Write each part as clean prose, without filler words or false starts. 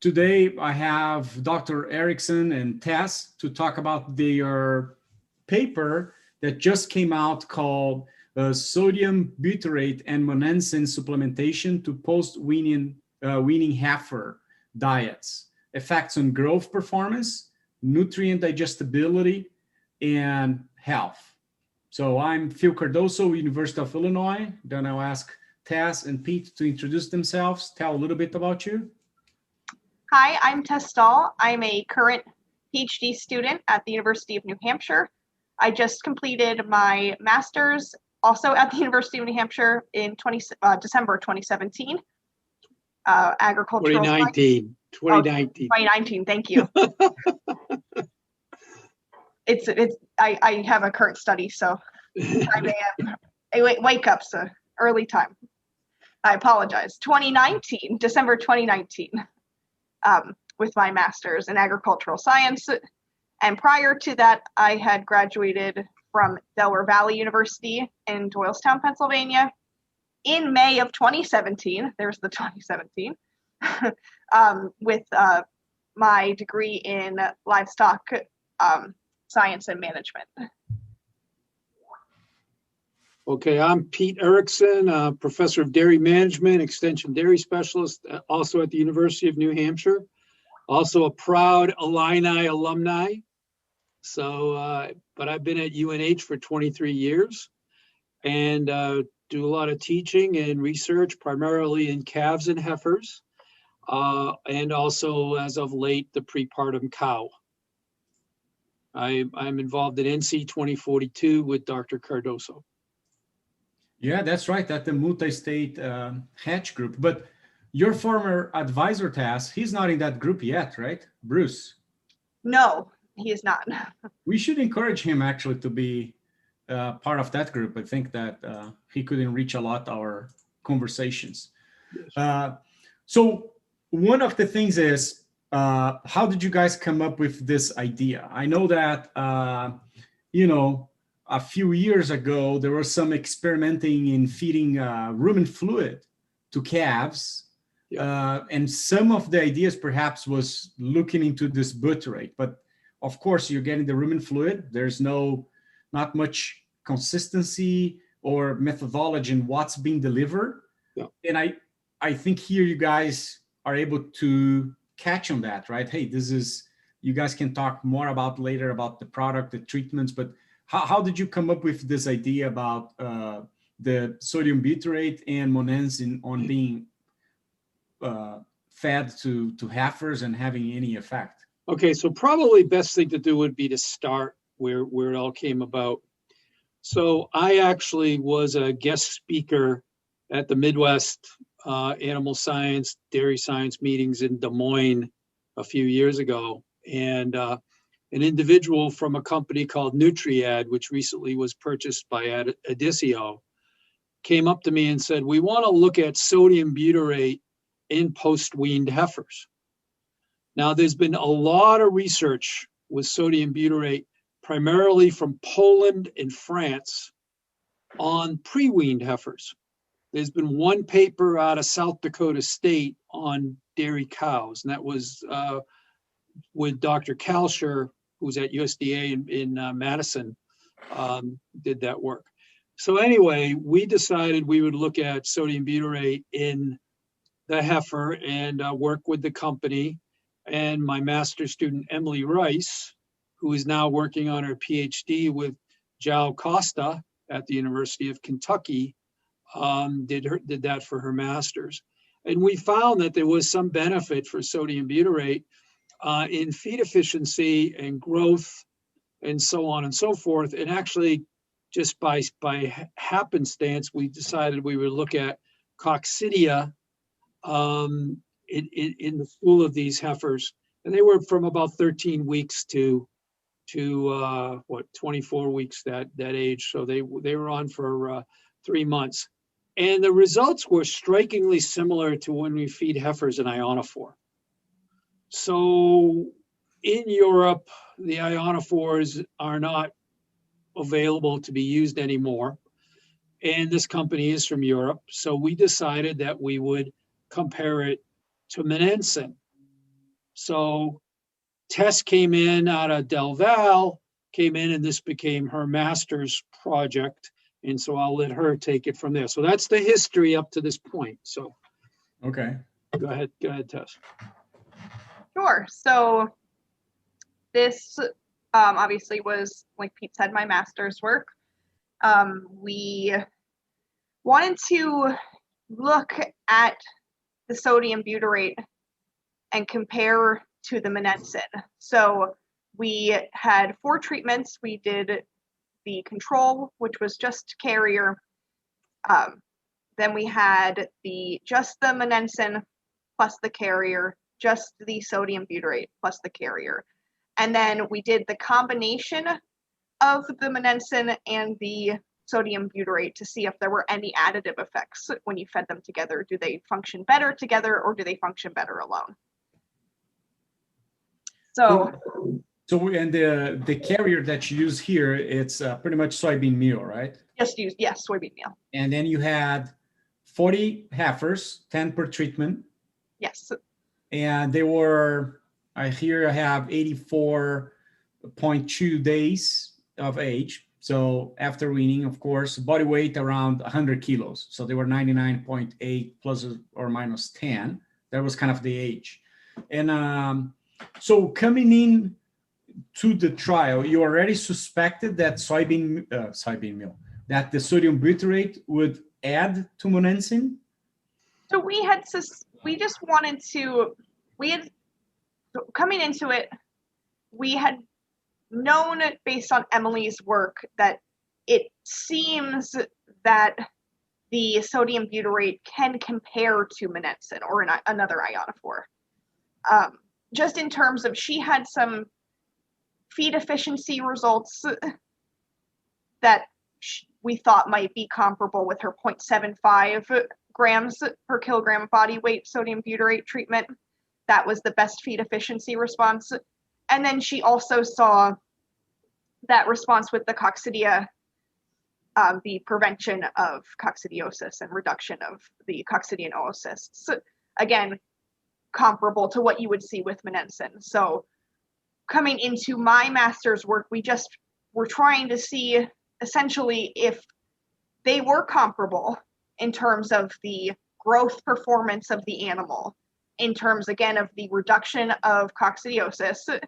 today I have Dr. Erickson and Tess to talk about their paper that just came out called Sodium Butyrate and Monensin Supplementation to Post-Weaning Weaning Heifer Diets, Effects on Growth Performance, Nutrient Digestibility, and Health. So I'm Phil Cardoso, University of Illinois. Then I'll ask Tess and Pete to introduce themselves, tell a little bit about you. Hi, I'm Tess Stahl. I'm a current PhD student at the University of New Hampshire. I just completed my master's also at the University of New Hampshire in December 2017. Agricultural 2019. 2019. 2019, thank you. I have a current study, so I wake up, so early time. I apologize. 2019, December 2019, with my master's in agricultural science. And prior to that, I had graduated from Delaware Valley University in Doylestown, Pennsylvania in May of 2017. There's the 2017, with my degree in livestock science and management. Okay, I'm Pete Erickson, professor of dairy management, extension dairy specialist, also at the University of New Hampshire. Also a proud Illini alumni. So, but I've been at UNH for 23 years and do a lot of teaching and research, primarily in calves and heifers, and also, as of late, the prepartum cow. I'm involved in NC 2042 with Dr. Cardoso. Yeah, that's right, at the multi-state hatch group. But your former advisor, Tess, he's not in that group yet, right? Bruce? No, he is not. We should encourage him actually to be part of that group. I think that he could enrich a lot our conversations. So one of the things is, how did you guys come up with this idea? I know that, a few years ago, there was some experimenting in feeding rumen fluid to calves. Yeah. And some of the ideas perhaps was looking into this butyrate, but of course you're getting the rumen fluid. There's not much consistency or methodology in what's being delivered. Yeah. And I think here you guys are able to catch on that, right? Hey, you guys can talk more about later about the product, the treatments, but how did you come up with this idea about the sodium butyrate and monensin on being fed to heifers and having any effect? Okay, so probably best thing to do would be to start where it all came about. So I actually was a guest speaker at the Midwest Animal Science, Dairy Science meetings in Des Moines a few years ago. And an individual from a company called Nutriad, which recently was purchased by Adissio, came up to me and said, we want to look at sodium butyrate in post-weaned heifers. Now, there's been a lot of research with sodium butyrate, primarily from Poland and France, on pre-weaned heifers. There's been one paper out of South Dakota State on dairy cows, and that was with Dr. Kalsher, who's at USDA in Madison, did that work. So anyway, we decided we would look at sodium butyrate in the heifer and work with the company. And my master's student, Emily Rice, who is now working on her PhD with João Costa at the University of Kentucky, did that for her master's. And we found that there was some benefit for sodium butyrate in feed efficiency and growth and so on and so forth. And actually, just by happenstance, we decided we would look at coccidia in the stool of these heifers. And they were from about 13 weeks to 24 weeks that age. So they were on for 3 months. And the results were strikingly similar to when we feed heifers an ionophore. So in Europe, the ionophores are not available to be used anymore. And this company is from Europe. So we decided that we would compare it to monensin. So Tess came in out of Del Val, came in, and this became her master's project. And so I'll let her take it from there. So that's the history up to this point. So Okay. go ahead, Tess. Sure. So this obviously was, like Pete said, my master's work. We wanted to look at the sodium butyrate and compare to the monensin. So we had 4 treatments. We did the control, which was just carrier. Then we had just the monensin plus the carrier, just the sodium butyrate plus the carrier. And then we did the combination of the monensin and the sodium butyrate to see if there were any additive effects when you fed them together. Do they function better together, or do they function better alone? So and the carrier that you use here, it's pretty much soybean meal, right? Yes, soybean meal. And then you had 40 heifers, 10 per treatment. Yes. And they were, I have 84.2 days of age. So after weaning, of course, body weight around 100 kilos. So they were 99.8 plus or minus 10. That was kind of the age. And so coming in to the trial, you already suspected that soybean meal, that the sodium butyrate would add to monensin? So coming into it, we had known based on Emily's work that it seems that the sodium butyrate can compare to monensin or another ionophore. Just in terms of, she had some feed efficiency results that we thought might be comparable with her 0.75 grams per kilogram body weight sodium butyrate treatment. That was the best feed efficiency response. And then she also saw that response with the coccidia, the prevention of coccidiosis and reduction of the coccidian oocysts. Again, comparable to what you would see with monensin. So coming into my master's work, we just were trying to see essentially if they were comparable in terms of the growth performance of the animal, in terms, again, of the reduction of coccidiosis,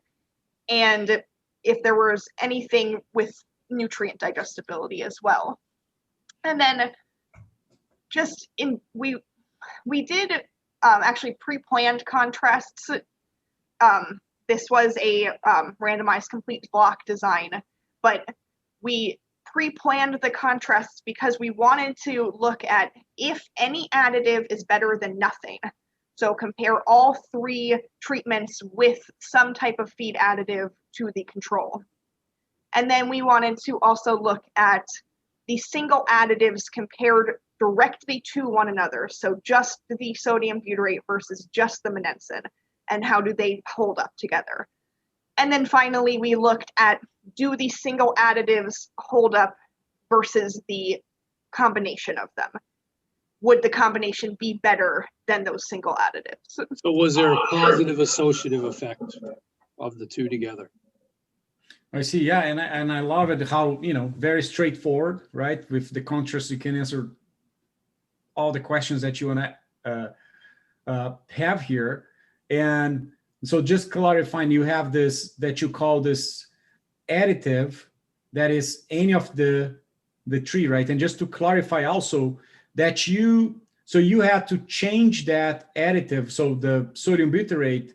and if there was anything with nutrient digestibility as well. And then we did actually pre-planned contrasts. This was a randomized complete block design, but we pre-planned the contrasts because we wanted to look at if any additive is better than nothing. So compare all 3 treatments with some type of feed additive to the control. And then we wanted to also look at the single additives compared directly to one another. So just the sodium butyrate versus just the monensin, and how do they hold up together. And then finally, we looked at, do these single additives hold up versus the combination of them? Would the combination be better than those single additives? So was there a positive associative effect of the 2 together? I see, yeah, and I love it how, very straightforward, right? With the contrast, you can answer all the questions that you want to have here. And so just clarifying, you have this that you call this additive, that is any of the 3, right? And just to clarify also that you had to change that additive, so the sodium butyrate,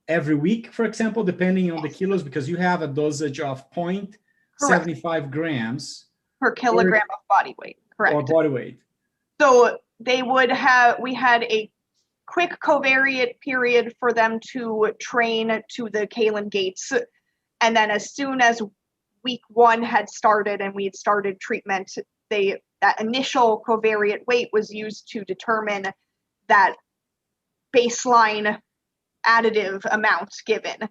every week, for example, depending on the kilos, because you have a dosage of 0.75 grams per kilogram of body weight, correct? Or body weight. So we had a quick covariate period for them to train to the Kaelin gates. And then as soon as week 1 had started and we had started treatment, that initial covariate weight was used to determine that baseline additive amount given.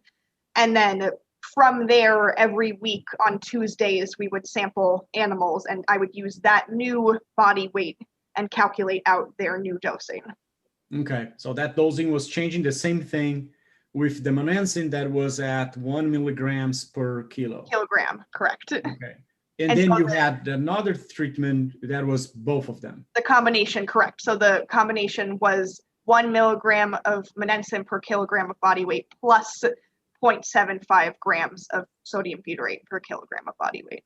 And then from there, every week on Tuesdays, we would sample animals, and I would use that new body weight and calculate out their new dosing. Okay, so that dosing was changing, the same thing with the monensin that was at 1 milligrams per kilo. Kilogram, correct. Okay. And And then so you had another treatment that was both of them. The combination, correct. So the combination was 1 milligram of monensin per kilogram of body weight plus 0.75 grams of sodium butyrate per kilogram of body weight.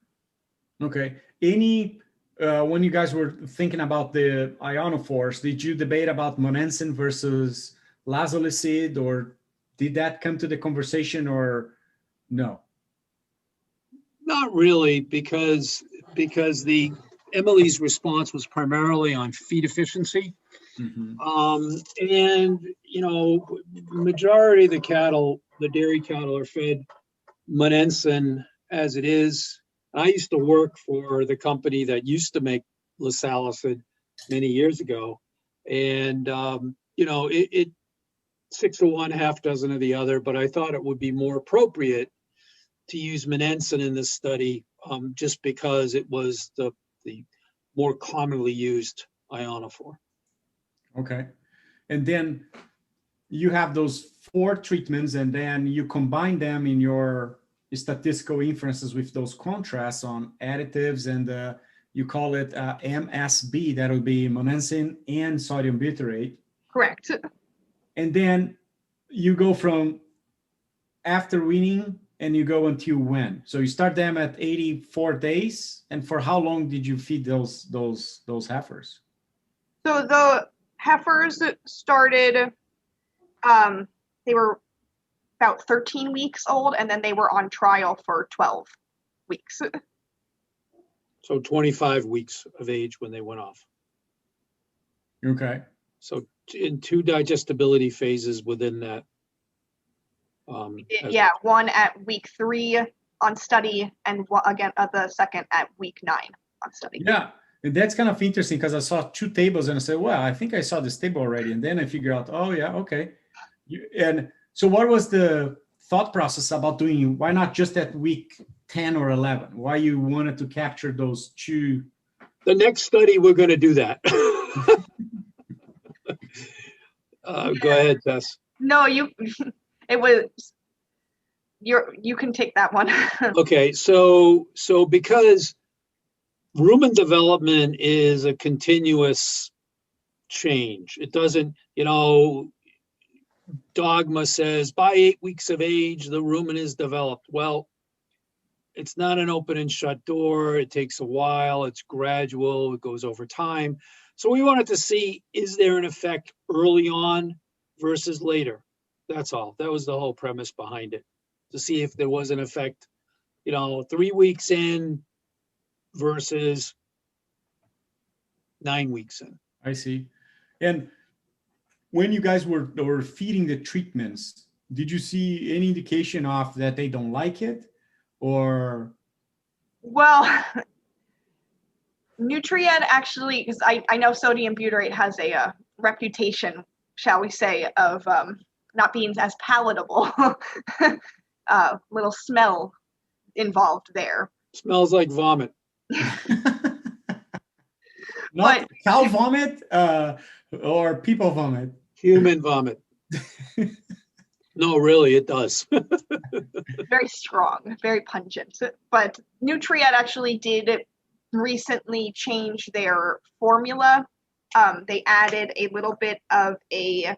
Okay. When you guys were thinking about the ionophores, did you debate about monensin versus lazolicid, or did that come to the conversation, or no? Not really, because the Emily's response was primarily on feed efficiency. Mm-hmm. And, you know, majority of the cattle, the dairy cattle, are fed monensin as it is. I used to work for the company that used to make lasalicid many years ago. And, you know, it 6 to 1, half dozen of the other, but I thought it would be more appropriate to use monensin in this study, just because it was the more commonly used ionophore. Okay. And then you have those 4 treatments, and then you combine them in your statistical inferences with those contrasts on additives, and you call it MSB, that would be monensin and sodium butyrate. Correct. And then you go from after weaning and you go until when? So you start them at 84 days, and for how long did you feed those heifers? So the heifers started, they were about 13 weeks old, and then they were on trial for 12 weeks. So 25 weeks of age when they went off. Okay. So in 2 digestibility phases within that. Yeah, one at week 3 on study, and again the second at week 9 on study. Yeah, and that's kind of interesting, because I saw 2 tables and I said, well, I think I saw this table already. And then I figure out, oh yeah, okay. And so what was the thought process about doing, why not just at week 10 or 11? Why you wanted to capture those 2? The next study, we're going to do that. Go ahead, Tess. No, you can take that one. Okay, so because rumen development is a continuous change. It doesn't, you know, dogma says by 8 weeks of age, the rumen is developed. Well, it's not an open and shut door. It takes a while. It's gradual. It goes over time. So we wanted to see, is there an effect early on versus later? That's all. That was the whole premise behind it, to see if there was an effect, you know, 3 weeks in versus 9 weeks in. I see. And when you guys were feeding the treatments, did you see any indication of that they don't like it, or? Well, Nutrient actually, because I know sodium butyrate has a reputation, shall we say, of not being as palatable. Little smell involved there. Smells like vomit. Not cow vomit or people vomit? Human vomit. No, really, it does. Very strong, very pungent. But Nutrient actually did recently change their formula. They added a little bit of a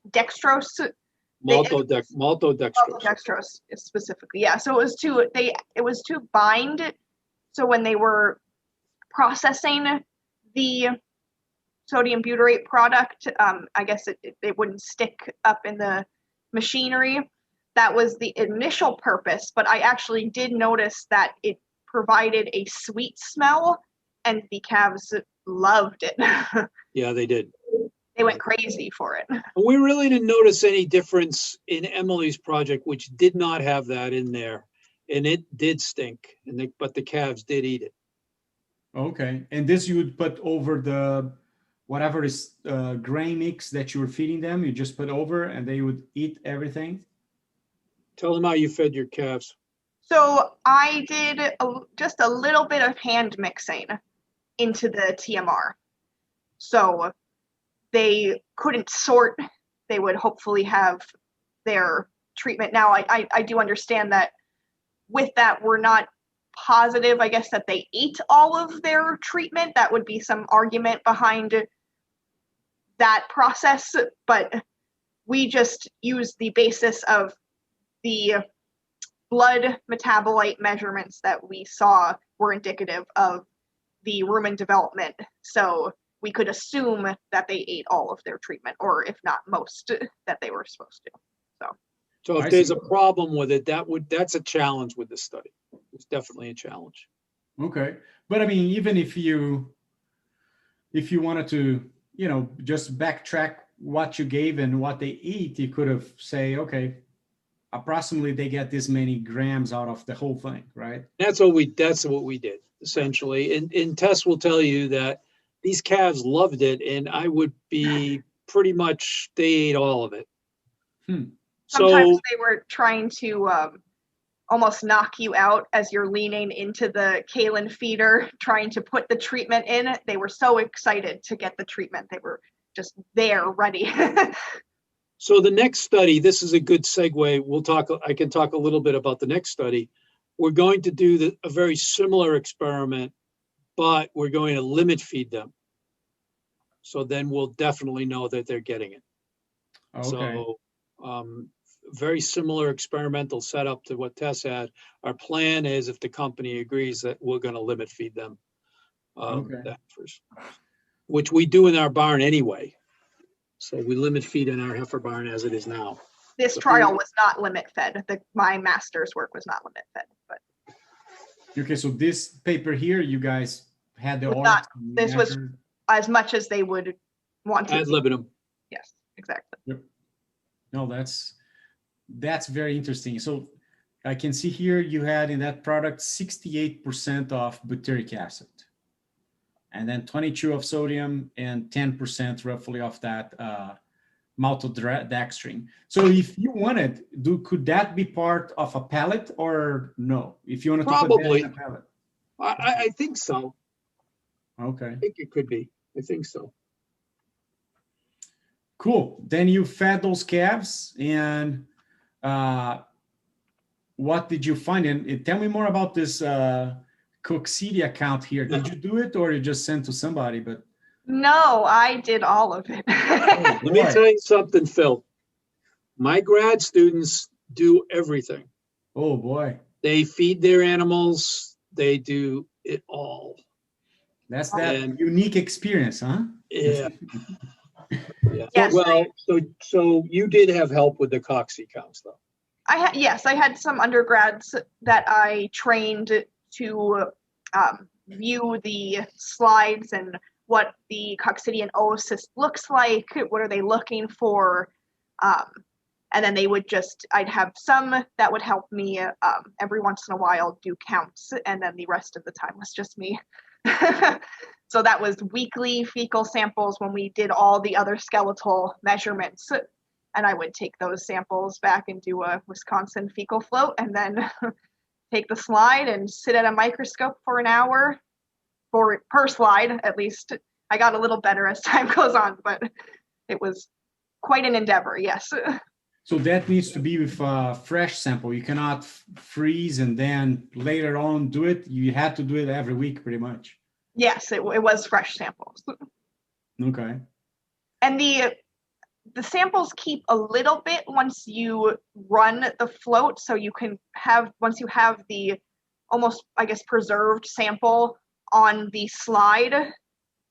dextrose. Maltodextrose specifically. Yeah. So it was to bind. So when they were processing the sodium butyrate product, I guess it wouldn't stick up in the machinery. That was the initial purpose, but I actually did notice that it provided a sweet smell, and the calves loved it. Yeah, they did. They went crazy for it. We really didn't notice any difference in Emily's project, which did not have that in there, and it did stink. But the calves did eat it. Okay, and this you would put over the whatever is grain mix that you were feeding them. You just put over, and they would eat everything. Tell them how you fed your calves. So I did just a little bit of hand mixing into the TMR. So they couldn't sort. They would hopefully have their treatment. Now, I do understand that with that, we're not positive, I guess, that they ate all of their treatment. That would be some argument behind that process, but we just use the basis of the blood metabolite measurements that we saw were indicative of the rumen development. So we could assume that they ate all of their treatment, or if not most, that they were supposed to. So if there's a problem with it, that's a challenge with this study. It's definitely a challenge. Okay. But I mean, even if you wanted to, just backtrack what you gave and what they eat, you could have say, okay, approximately they get this many grams out of the whole thing, right? That's what we did essentially. And Tess will tell you that these calves loved it, and I would be pretty much, they ate all of it. Sometimes they were trying to almost knock you out as you're leaning into the kaolin feeder, trying to put the treatment in. They were so excited to get the treatment. They were just there, ready. So the next study, this is a good segue. I can talk a little bit about the next study. We're going to do a very similar experiment, but we're going to limit feed them. So then we'll definitely know that they're getting it. Okay. So very similar experimental setup to what Tess had. Our plan is, if the company agrees, that we're going to limit feed them, which we do in our barn anyway. So we limit feed in our heifer barn as it is now. This trial was not limit fed. My master's work was not limit fed. But okay, so this paper here, you guys had the this was as much as they would want to. Ad libitum. Yes, exactly. Yep. No, that's very interesting. So I can see here you had in that product 68% of butyric acid, and then 22 of sodium, and 10% roughly of that maltodextrin. So if you wanted, could that be part of a pellet or no? If you wanted to put that in a pellet, I think so. Okay. I think it could be. I think so. Cool. Then you fed those calves, and what did you find? And tell me more about this coccidia count here. Did you do it, or you just sent to somebody? But no, I did all of it. Let me tell you something, Phil. My grad students do everything. Oh boy. They feed their animals. They do it all. That's that unique experience, huh? Yeah. Yeah. Yes, So you did have help with the cocci counts, though. I had some undergrads that I trained to view the slides and what the coccidian oocyst looks like. What are they looking for? And then I'd have some that would help me every once in a while do counts, and then the rest of the time was just me. So that was weekly fecal samples when we did all the other skeletal measurements. And I would take those samples back and do a Wisconsin fecal float, and then take the slide and sit at a microscope for an hour per slide, at least. I got a little better as time goes on, but it was quite an endeavor, yes. So that needs to be with a fresh sample. You cannot freeze and then later on do it. You had to do it every week pretty much. Yes, it was fresh samples. Okay. And the samples keep a little bit once you run the float, so you can have, once you have the almost, I guess, preserved sample on the slide,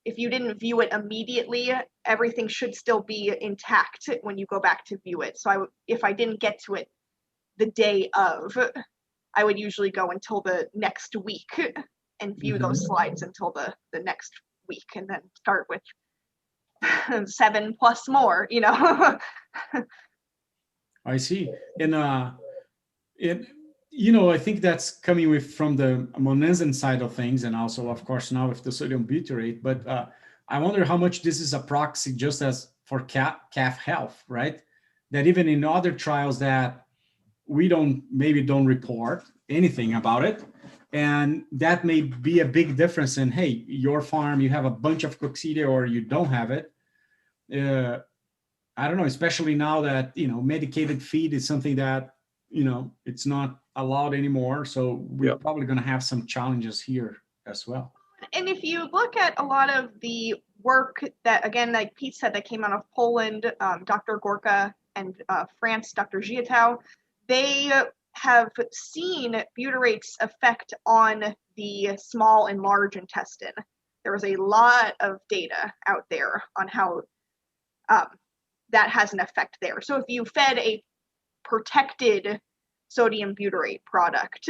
if you didn't view it immediately, everything should still be intact when you go back to view it. So if I didn't get to it the day of, I would usually go until the next week and view those slides until the next week, and then start with 7 plus more, I see. And I think that's coming from the monensin side of things, and also, of course, now with the sodium butyrate. But I wonder how much this is a proxy just as for calf health, right? That even in other trials that we don't report anything about it, and that may be a big difference in, hey, your farm, you have a bunch of coccidia or you don't have it. I don't know, especially now that, medicated feed is something that, it's not allowed anymore. So we're probably going to have some challenges here as well. And if you look at a lot of the work that, again, like Pete said, that came out of Poland, Dr. Gorka, and France, Dr. Giatow, they have seen butyrate's effect on the small and large intestine. There was a lot of data out there on how that has an effect there. So if you fed a protected sodium butyrate product,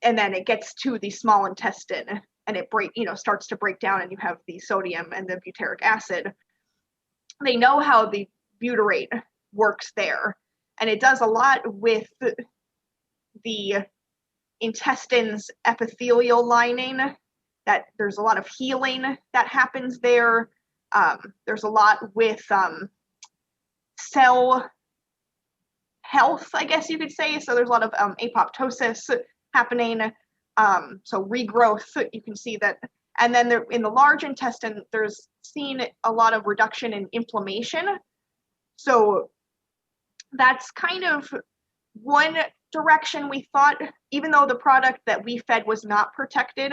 and then it gets to the small intestine and it starts to break down, and you have the sodium and the butyric acid, they know how the butyrate works there. And it does a lot with the intestine's epithelial lining, that there's a lot of healing that happens there. There's a lot with cell health, I guess you could say. So there's a lot of apoptosis happening. So regrowth, you can see that. And then in the large intestine, there's seen a lot of reduction in inflammation. So that's kind of one direction we thought, even though the product that we fed was not protected,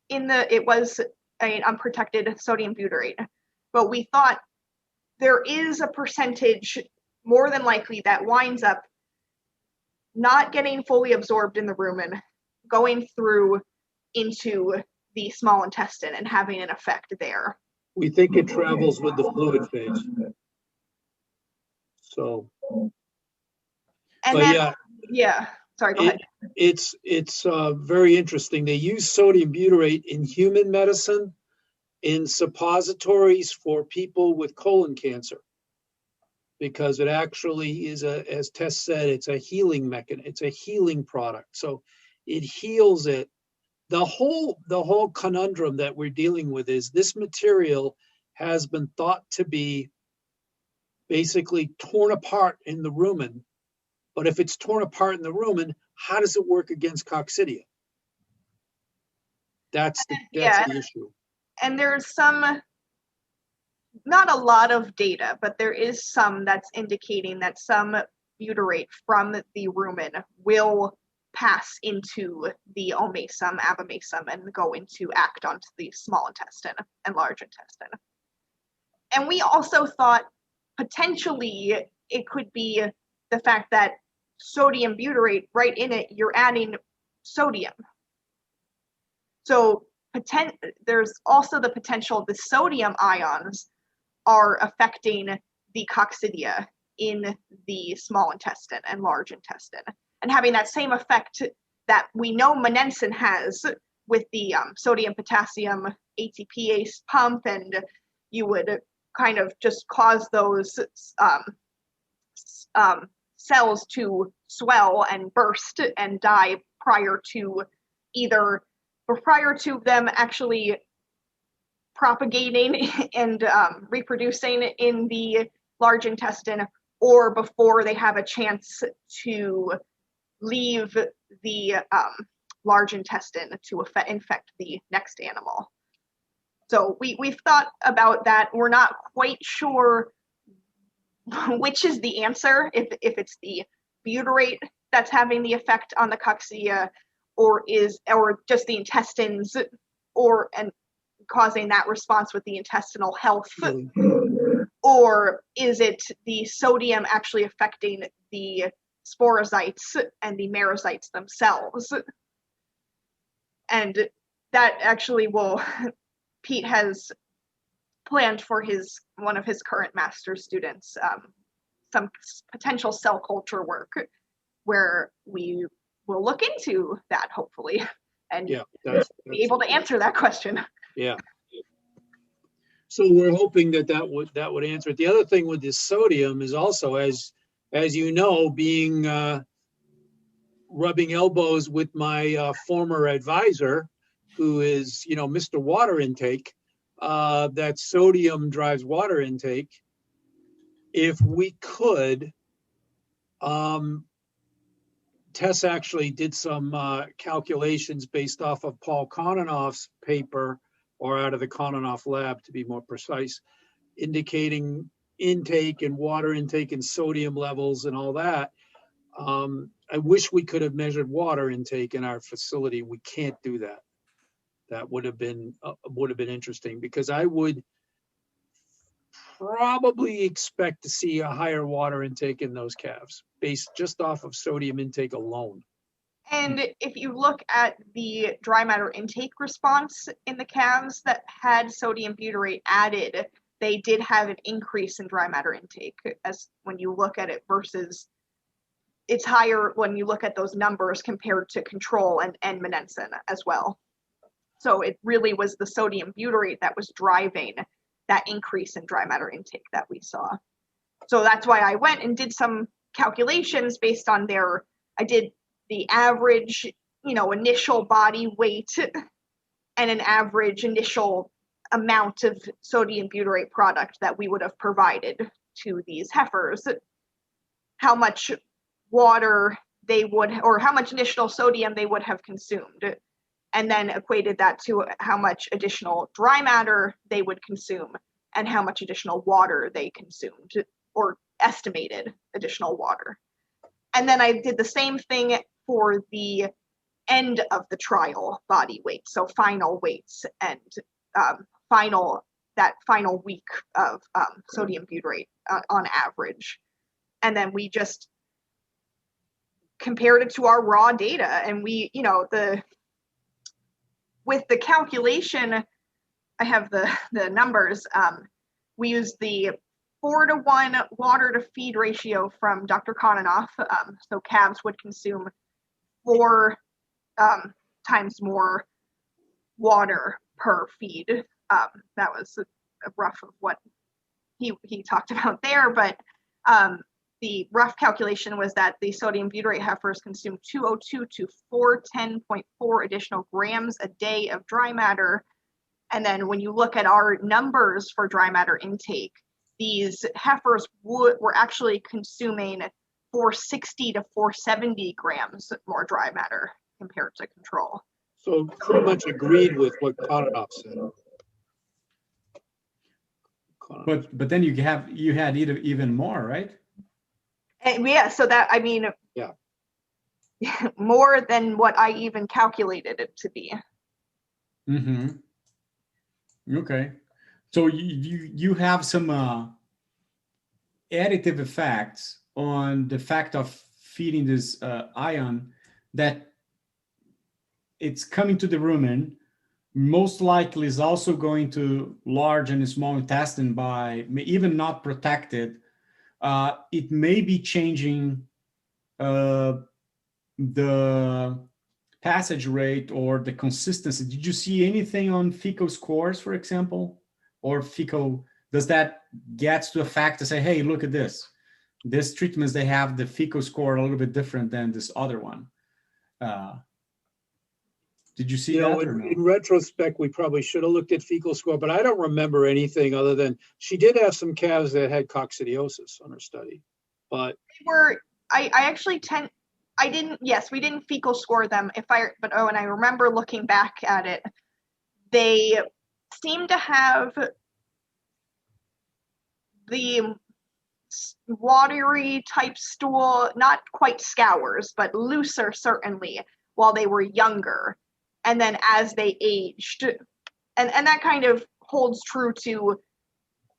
it was an unprotected sodium butyrate. But we thought there is a percentage, more than likely, that winds up not getting fully absorbed in the rumen, going through into the small intestine and having an effect there. We think it travels with the fluid phase. So, and then, sorry, go ahead. It's very interesting. They use sodium butyrate in human medicine in suppositories for people with colon cancer, because it actually is as Tess said, it's a healing mechanism. It's a healing product. So it heals it. The whole conundrum that we're dealing with is this material has been thought to be basically torn apart in the rumen. But if it's torn apart in the rumen, how does it work against coccidia? That's the issue. And there's not a lot of data, but there is some that's indicating that some butyrate from the rumen will pass into the omasum, abomasum, and go into act onto the small intestine and large intestine. And we also thought potentially it could be the fact that sodium butyrate, right in it, you're adding sodium. So there's also the potential the sodium ions are affecting the coccidia in the small intestine and large intestine, and having that same effect that we know monensin has with the sodium potassium ATPase pump, and you would kind of just cause those cells to swell and burst and die prior to them actually propagating and reproducing in the large intestine, or before they have a chance to leave the large intestine to infect the next animal. So we've thought about that. We're not quite sure which is the answer, if it's the butyrate that's having the effect on the coccidia, or just the intestines, and causing that response with the intestinal health, or is it the sodium actually affecting the sporozytes and the merozytes themselves? And that actually Pete has planned for one of his current master's students some potential cell culture work where we will look into that, hopefully, and be able to answer that question. Yeah. So we're hoping that would answer it. The other thing with this sodium is also, as you know, being rubbing elbows with my former advisor, who is Mr. Water Intake, that sodium drives water intake. If we could, Tess actually did some calculations based off of Paul Kononof's paper, or out of the Kononoff lab to be more precise, indicating intake and water intake and sodium levels and all that. I wish we could have measured water intake in our facility. We can't do that. That would have been interesting, because I would probably expect to see a higher water intake in those calves based just off of sodium intake alone. And if you look at the dry matter intake response in the calves that had sodium butyrate added, they did have an increase in dry matter intake, as when you look at it versus it's higher when you look at those numbers compared to control and monensin as well. So it really was the sodium butyrate that was driving that increase in dry matter intake that we saw. So that's why I went and did some calculations based on I did the average, initial body weight and an average initial amount of sodium butyrate product that we would have provided to these heifers, how much water they would, or how much initial sodium they would have consumed, and then equated that to how much additional dry matter they would consume and how much additional water they consumed, or estimated additional water. And then I did the same thing for the end of the trial body weight, so final weights and that final week of sodium butyrate on average. And then we just compared it to our raw data, and we, with the calculation, I have the numbers. We used the 4-to-1 water to feed ratio from Dr. Kononov. So calves would consume 4 times more water per feed. That was a rough of what he talked about there, but the rough calculation was that the sodium butyrate heifers consume 202 to 410.4 additional grams a day of dry matter. And then when you look at our numbers for dry matter intake, these heifers were actually consuming 460 to 470 grams more dry matter compared to control. So pretty much agreed with what Kononov said. But then you had even more, right? And yeah, so that, yeah, more than what I even calculated it to be. Mm-hmm. Okay, so you have some additive effects on the fact of feeding this ion, that it's coming to the rumen, most likely is also going to large and small intestine by even not protected. It may be changing the passage rate or the consistency. Did you see anything on fecal scores, for example? Or fecal, does that get to a fact to say, hey, look at this. This treatments, they have the fecal score a little bit different than this other one. Did you see that? In retrospect, we probably should have looked at fecal score, but I don't remember anything other than she did have some calves that had coccidiosis on her study. But we didn't fecal score them. And I remember looking back at it, they seem to have the watery type stool, not quite scours, but looser certainly while they were younger. And then as they aged, and that kind of holds true to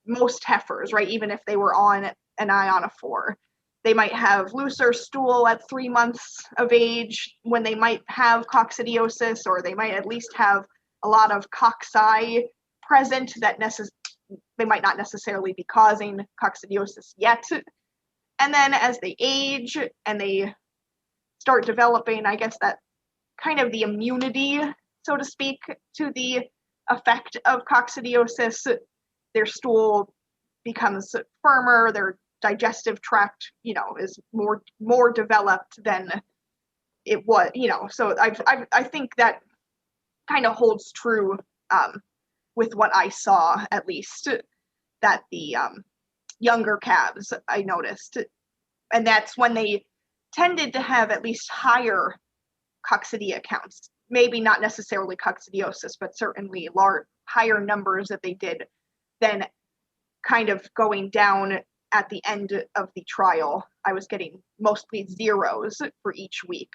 most heifers, right? Even if they were on an ionophore, they might have looser stool at 3 months of age when they might have coccidiosis, or they might at least have a lot of cocci present that they might not necessarily be causing coccidiosis yet. And then as they age and they start developing, I guess that kind of the immunity, so to speak, to the effect of coccidiosis, their stool becomes firmer, their digestive tract, is more developed than it was, so I think that kind of holds true with what I saw, at least, that the younger calves I noticed, and that's when they tended to have at least higher coccidia counts, maybe not necessarily coccidiosis, but certainly higher numbers that they did than kind of going down at the end of the trial. I was getting mostly zeros for each week,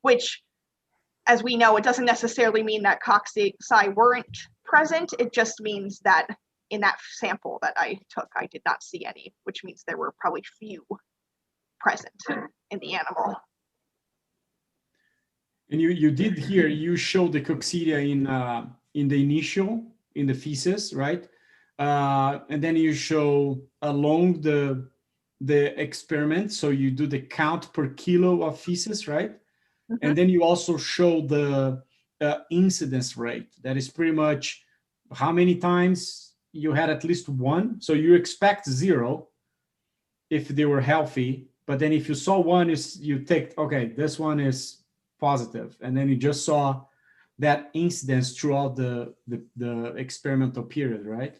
which, as we know, it doesn't necessarily mean that cocci weren't present. It just means that in that sample that I took, I did not see any, which means there were probably few present in the animal. And you did here, you showed the coccidia in the feces, right? And then you show along the experiment. So you do the count per kilo of feces, right? Mm-hmm. And then you also show the incidence rate. That is pretty much how many times you had at least one. So you expect 0 if they were healthy. But then if you saw one, you take, okay, this one is positive. And then you just saw that incidence throughout the experimental period, right?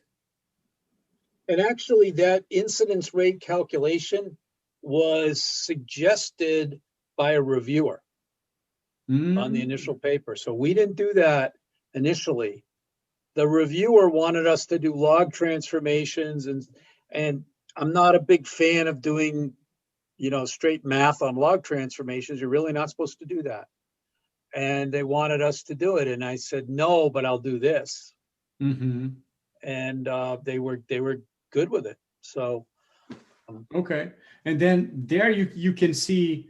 And actually that incidence rate calculation was suggested by a reviewer on the initial paper. So we didn't do that initially. The reviewer wanted us to do log transformations, and I'm not a big fan of doing, straight math on log transformations. You're really not supposed to do that. And they wanted us to do it. And I said, no, but I'll do this. Mm-hmm. And they were good with it. So. Okay. And then there you can see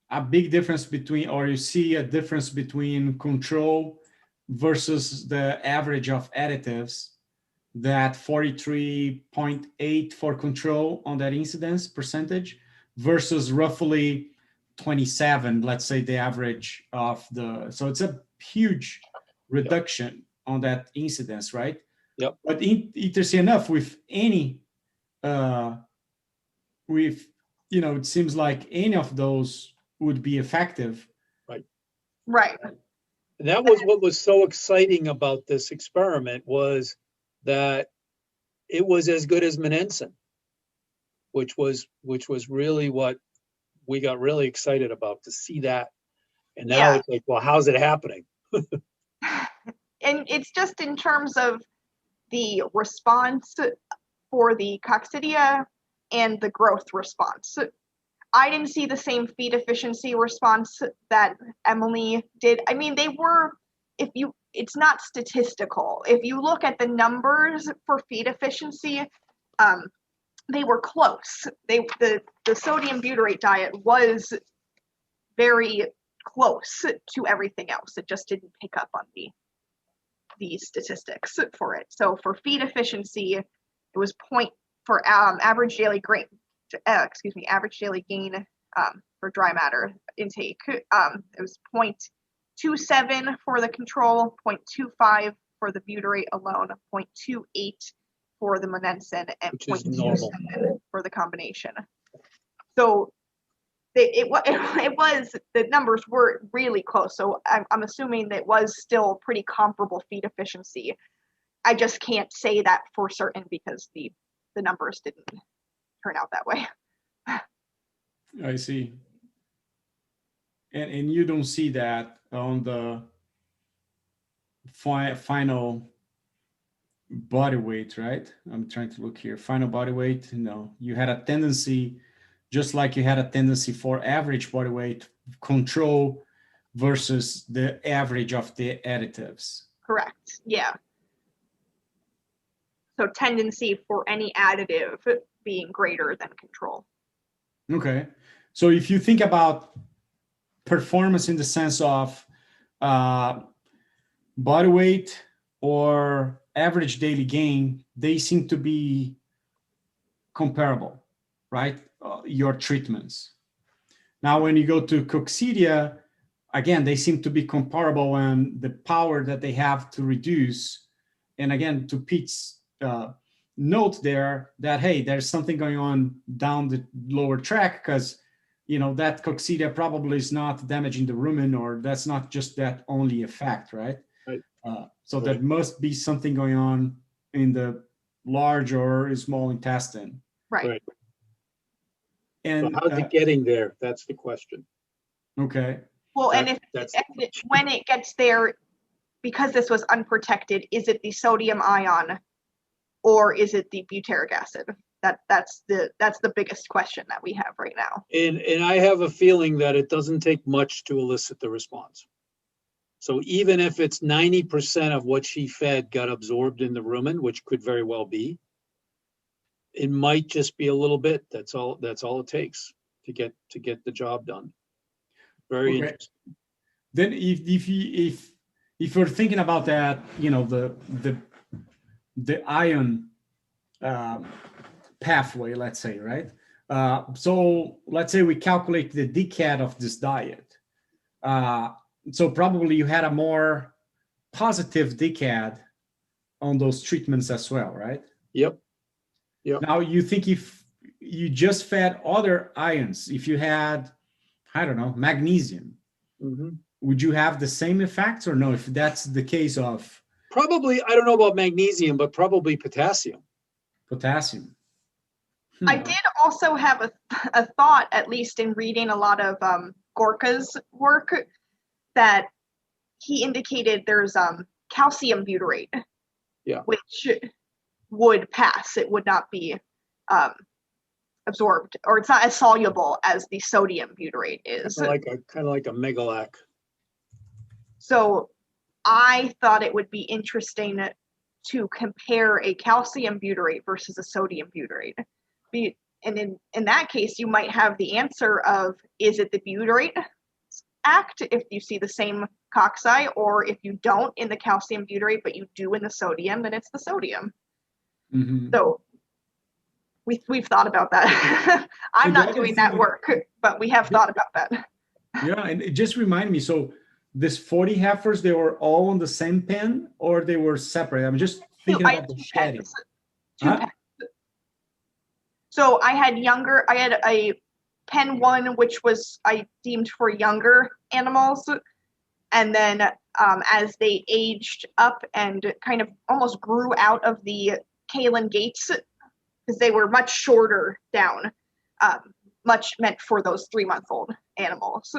a big difference between, or you see a difference between control versus the average of additives, that 43.8 for control on that incidence percentage versus roughly 27, let's say the average of so it's a huge reduction on that incidence, right? Yep. But interesting enough, with any, it seems like any of those would be effective. Right. Right. And that was what was so exciting about this experiment, was that it was as good as monensin, which was really what we got really excited about, to see that. And now it's like, well, how's it happening? And it's just in terms of the response for the coccidia and the growth response. I didn't see the same feed efficiency response that Emily did. I mean, it's not statistical. If you look at the numbers for feed efficiency, they were close. The sodium butyrate diet was very close to everything else. It just didn't pick up on the statistics for it. So for feed efficiency, it was for average daily gain for dry matter intake. It was 0.27 for the control, 0.25 for the butyrate alone, 0.28 for the monensin, and 0.27 for the combination. So the numbers were really close. So I'm assuming that it was still pretty comparable feed efficiency. I just can't say that for certain because the numbers didn't turn out that way. I see. And you don't see that on the final body weight, right? I'm trying to look here. Final body weight, no. You had a tendency, just like you had a tendency for average body weight control versus the average of the additives. Correct, yeah. So tendency for any additive being greater than control. Okay. So if you think about performance in the sense of body weight or average daily gain, they seem to be comparable, right? Your treatments. Now, when you go to coccidia, again, they seem to be comparable in the power that they have to reduce. And again, to Pete's note there that, hey, there's something going on down the lower track, because that coccidia probably is not damaging the rumen, or that's not just that only effect, right? Right. So there must be something going on in the large or small intestine. Right. And so how's it getting there? That's the question. Okay. Well, when it gets there, because this was unprotected, is it the sodium ion or is it the butyric acid? That's the biggest question that we have right now. And I have a feeling that it doesn't take much to elicit the response. So even if it's 90% of what she fed got absorbed in the rumen, which could very well be, it might just be a little bit. That's all it takes to get the job done. Very interesting. Then if you're thinking about that, you know, the ion pathway, let's say, right? So let's say we calculate the decad of this diet. So probably you had a more positive decad on those treatments as well, right? Yep. Now you think if you just fed other ions, if you had, I don't know, magnesium, would you have the same effects or no? If that's the case of probably, I don't know about magnesium, but probably potassium. Potassium. I did also have a thought, at least in reading a lot of Gorka's work, that he indicated there's calcium butyrate, which would pass. It would not be absorbed, or it's not as soluble as the sodium butyrate is. Kind of like a megalac. So I thought it would be interesting to compare a calcium butyrate versus a sodium butyrate. And in that case, you might have the answer of, is it the butyrate act if you see the same cocci, or if you don't in the calcium butyrate, but you do in the sodium, then it's the sodium. So we've thought about that. I'm not doing that work, but we have thought about that. Yeah, and it just reminded me, so this 40 heifers, they were all on the same pen or they were separate? I'm just thinking about the shedding. Two pens. So I had a pen 1, which was I deemed for younger animals. And then as they aged up and kind of almost grew out of the Kaelin gates, because they were much shorter down, much meant for those 3-month-old animals.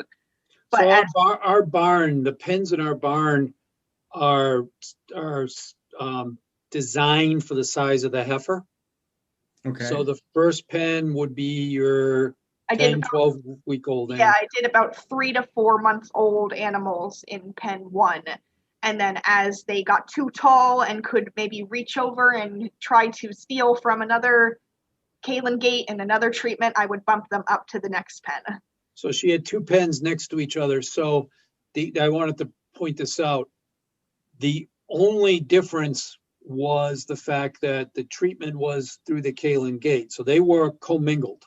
But so our barn, the pens in our barn are designed for the size of the heifer. Okay. So the first pen would be your 10, 12-week-old animal. Yeah, I did about 3 to 4 months old animals in pen 1. And then as they got too tall and could maybe reach over and try to steal from another Kaelin gate and another treatment, I would bump them up to the next pen. So she had 2 pens next to each other. So I wanted to point this out. The only difference was the fact that the treatment was through the Kaelin gate. So they were commingled.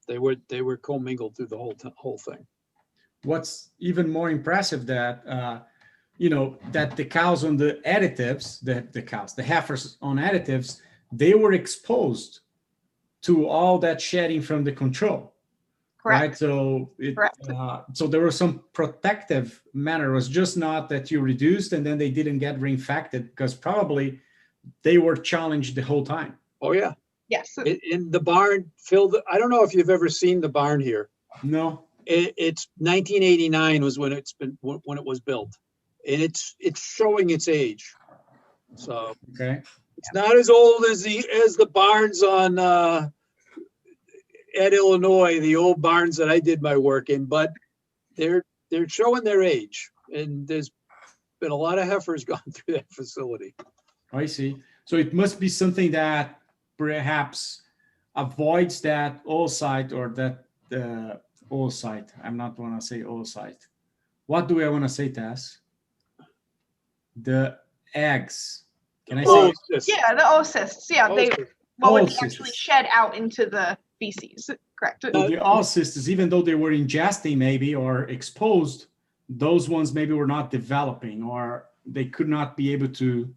They were commingled through the whole thing. What's even more impressive that that the cows on the additives, the heifers on additives, they were exposed to all that shedding from the control. Correct. Right. So so there was some protective manner. It was just not that you reduced and then they didn't get reinfected, because probably they were challenged the whole time. Oh yeah. Yes. In the barn, Phil, I don't know if you've ever seen the barn here. No. It's 1989 was when it was built, and it's showing its age. So okay, it's not as old as the barns on at Illinois, the old barns that I did my work in, but they're showing their age, and there's been a lot of heifers gone through that facility. I see. So it must be something that perhaps avoids that oocyte or that oocyte. I'm not want to say oocyte. What do I want to say, Tess? The eggs. Can I say? Yeah, the oocysts. Yeah, they would actually shed out into the feces. Correct. So the oocysts, even though they were ingesting maybe or exposed, those ones maybe were not developing, or they could not be able to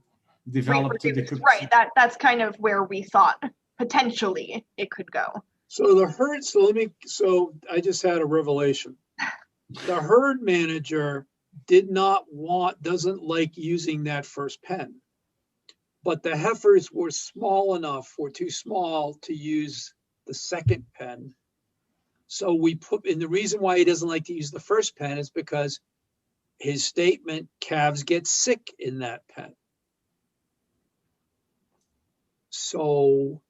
develop to the right. That's kind of where we thought potentially it could go. So the herd. So I just had a revelation. The herd manager doesn't like using that first pen, but the heifers were too small to use the second pen. So and the reason why he doesn't like to use the first pen is because his statement, calves get sick in that pen. So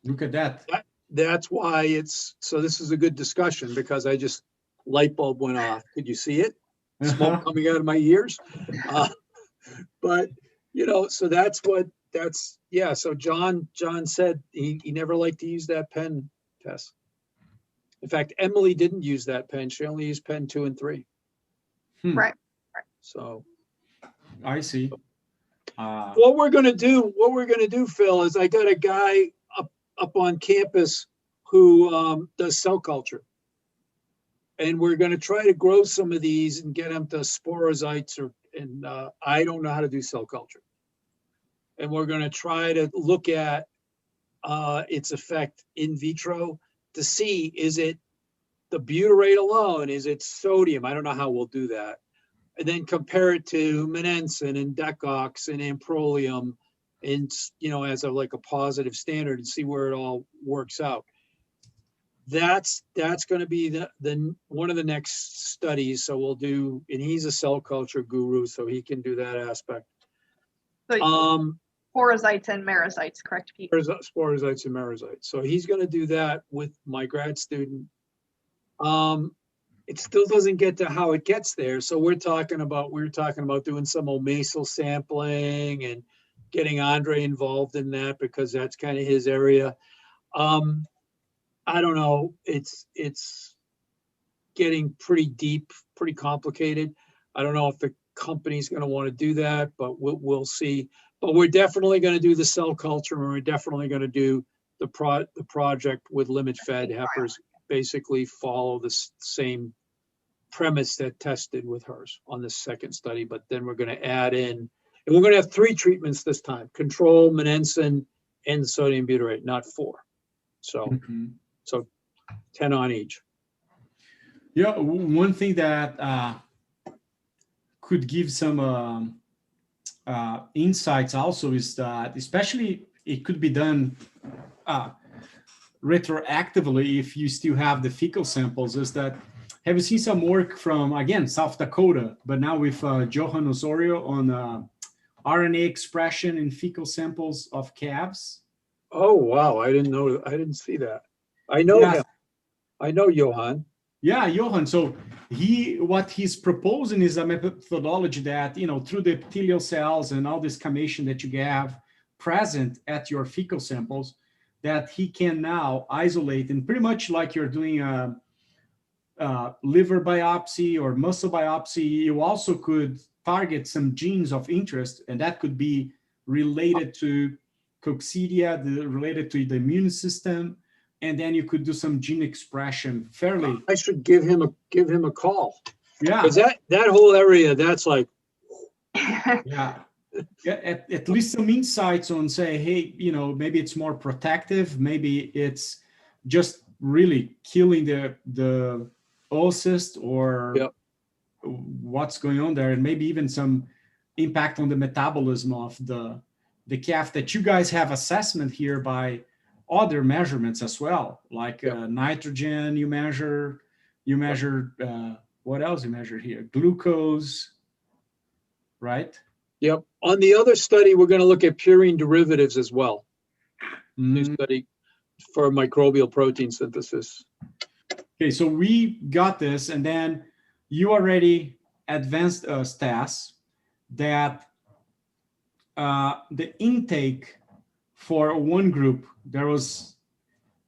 Look at that. that's why so this is a good discussion because light bulb went off. Could you see it? Smoke coming out of my ears. But, so so John said he never liked to use that pen, Tess. In fact, Emily didn't use that pen. She only used pen 2 and 3. Right. So I see. what we're gonna do, Phil, is I got a guy up on campus who does cell culture. And we're going to try to grow some of these and get them to sporozytes and I don't know how to do cell culture. And we're going to try to look at its effect in vitro to see, is it the butyrate alone? Is it sodium? I don't know how we'll do that. And then compare it to monensin and decox and amprolium and, as a positive standard and see where it all works out. That's going to be the one of the next studies. So we'll do, and he's a cell culture guru, so he can do that aspect. So sporozytes and merozytes, correct, Pete? Sporozytes and merozytes. So he's going to do that with my grad student. It still doesn't get to how it gets there. So we're talking about doing some omasal sampling and getting Andre involved in that because that's kind of his area. I don't know. It's getting pretty deep, pretty complicated. I don't know if the company's going to want to do that, but we'll see. But we're definitely going to do the cell culture, and we're definitely going to do the project with limit-fed heifers. Basically, follow the same premise that tested with hers on the second study. But then we're going to add in, and we're going to have 3 treatments this time: control, monensin, and sodium butyrate, not 4. So. So 10 on each. Yeah, one thing that could give some insights also is that, especially it could be done retroactively if you still have the fecal samples, is that, have you seen some work from, again, South Dakota, but now with Johan Osorio on RNA expression in fecal samples of calves? Oh, wow. I didn't see that. I know him. I know Johan. Yeah, Johan. So what he's proposing is a methodology that, through the epithelial cells and all this chymation that you have present at your fecal samples, that he can now isolate, and pretty much like you're doing a liver biopsy or muscle biopsy, you also could target some genes of interest, and that could be related to coccidia, related to the immune system. And then you could do some gene expression fairly. I should give him a call. Yeah. Because that whole area, that's like. Yeah. At least some insights on, say, hey, maybe it's more protective. Maybe it's just really killing the oocyst or what's going on there. And maybe even some impact on the metabolism of the calf that you guys have assessment here by other measurements as well, like nitrogen you measure, what else you measure here? Glucose, right? Yep. On the other study, we're going to look at purine derivatives as well. New study for microbial protein synthesis. Okay, so we got this, and then you already advanced us, Tess, that the intake for one group, there was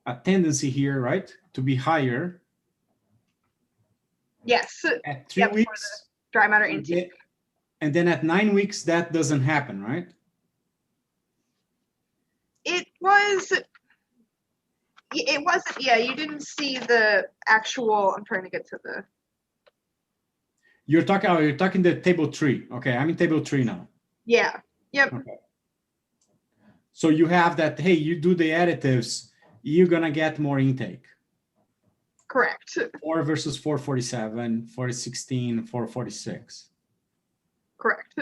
a tendency here, right, to be higher. Yes. At 3 weeks. For the dry matter intake. And then at 9 weeks, that doesn't happen, right? It wasn't, yeah, you didn't see the actual, I'm trying to get to the. You're talking the table 3. Okay, I'm in table 3 now. Yeah, yep. Okay. So you have that, hey, you do the additives, you're going to get more intake. Correct. 4 versus 447, 416, 446. Correct.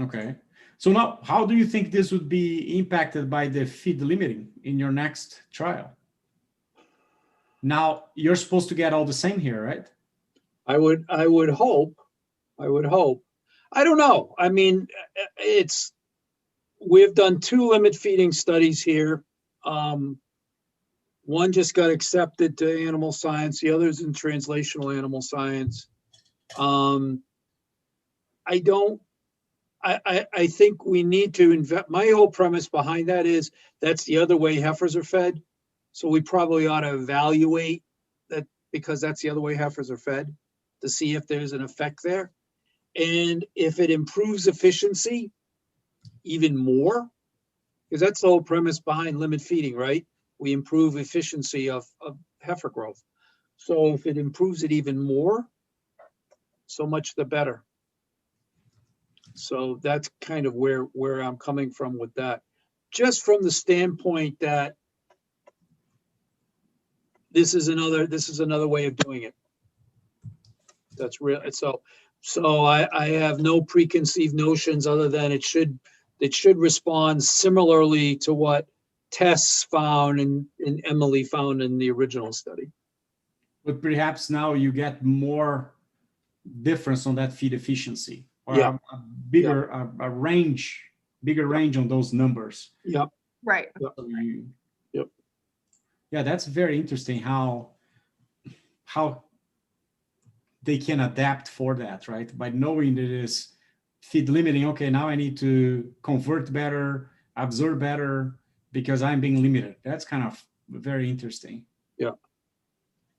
Okay. So now, how do you think this would be impacted by the feed limiting in your next trial? Now, you're supposed to get all the same here, right? I would hope. I don't know. I mean, we've done 2 limit feeding studies here. One just got accepted to animal science. The other's in translational animal science. I think we need to invest. My whole premise behind that is that's the other way heifers are fed. So we probably ought to evaluate that, because that's the other way heifers are fed, to see if there's an effect there. And if it improves efficiency even more, because that's the whole premise behind limit feeding, right? We improve efficiency of heifer growth. So if it improves it even more, so much the better. So that's kind of where I'm coming from with that. Just from the standpoint that this is another way of doing it. That's real. So I have no preconceived notions other than it should respond similarly to what Tess found and Emily found in the original study. But perhaps now you get more difference on that feed efficiency, or Yeah. a bigger bigger range on those numbers. Yep. Right. So Yep. Yeah, that's very interesting how they can adapt for that, right? By knowing that it is feed limiting, okay, now I need to convert better, absorb better, because I'm being limited. That's kind of very interesting.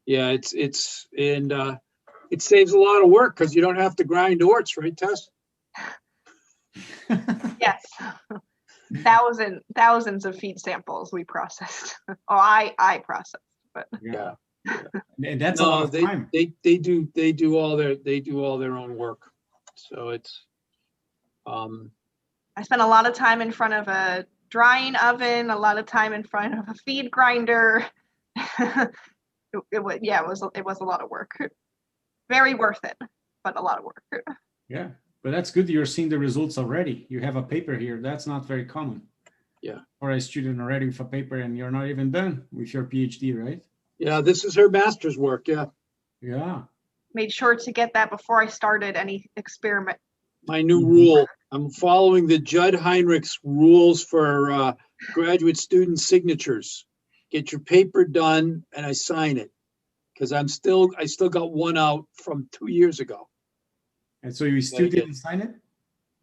Yeah, it saves a lot of work because you don't have to grind orts, right, Tess? Yes. Thousands of feed samples we processed. Oh, I processed, but Yeah. And that's a lot of time. They do all their own work. So it's I spent a lot of time in front of a drying oven, a lot of time in front of a feed grinder. It was a lot of work. Very worth it, but a lot of work. Yeah, but that's good. You're seeing the results already. You have a paper here. That's not very common. Yeah. Or a student already with a paper and you're not even done with your PhD, right? Yeah, this is her master's work. Yeah. Yeah. Made sure to get that before I started any experiment. My new rule. I'm following the Judd Heinrich's rules for graduate student signatures. Get your paper done and I sign it, because I still got one out from 2 years ago. And so you still didn't sign it?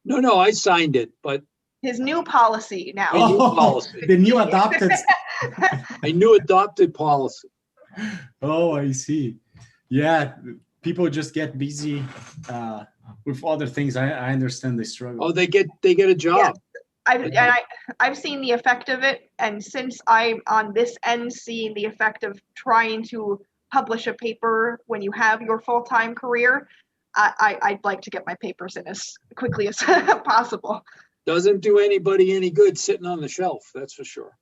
No, I signed it, but His new policy now. new policy. The new adopted. I knew adopted policy. Oh, I see. Yeah, people just get busy with other things. I understand the struggle. Oh, they get a job. Yeah. I've seen the effect of it, and since I'm on this end seeing the effect of trying to publish a paper when you have your full-time career, I'd like to get my papers in as quickly as possible. Doesn't do anybody any good sitting on the shelf, that's for sure.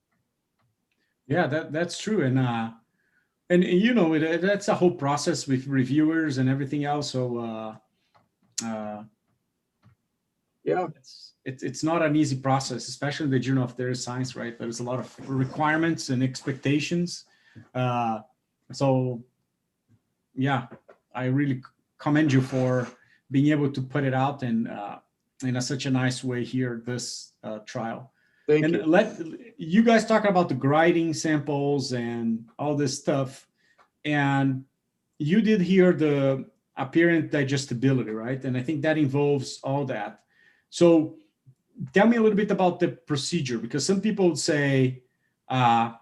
Yeah, that's true. And you know, that's a whole process with reviewers and everything else. So yeah, it's not an easy process, especially in the Journal of Dairy Science, right? There's a lot of requirements and expectations. So yeah, I really commend you for being able to put it out in such a nice way here, this trial. Thank and you. Let you guys talk about the grinding samples and all this stuff. And you did here the apparent digestibility, right? And I think that involves all that. So tell me a little bit about the procedure, because some people would say, I'm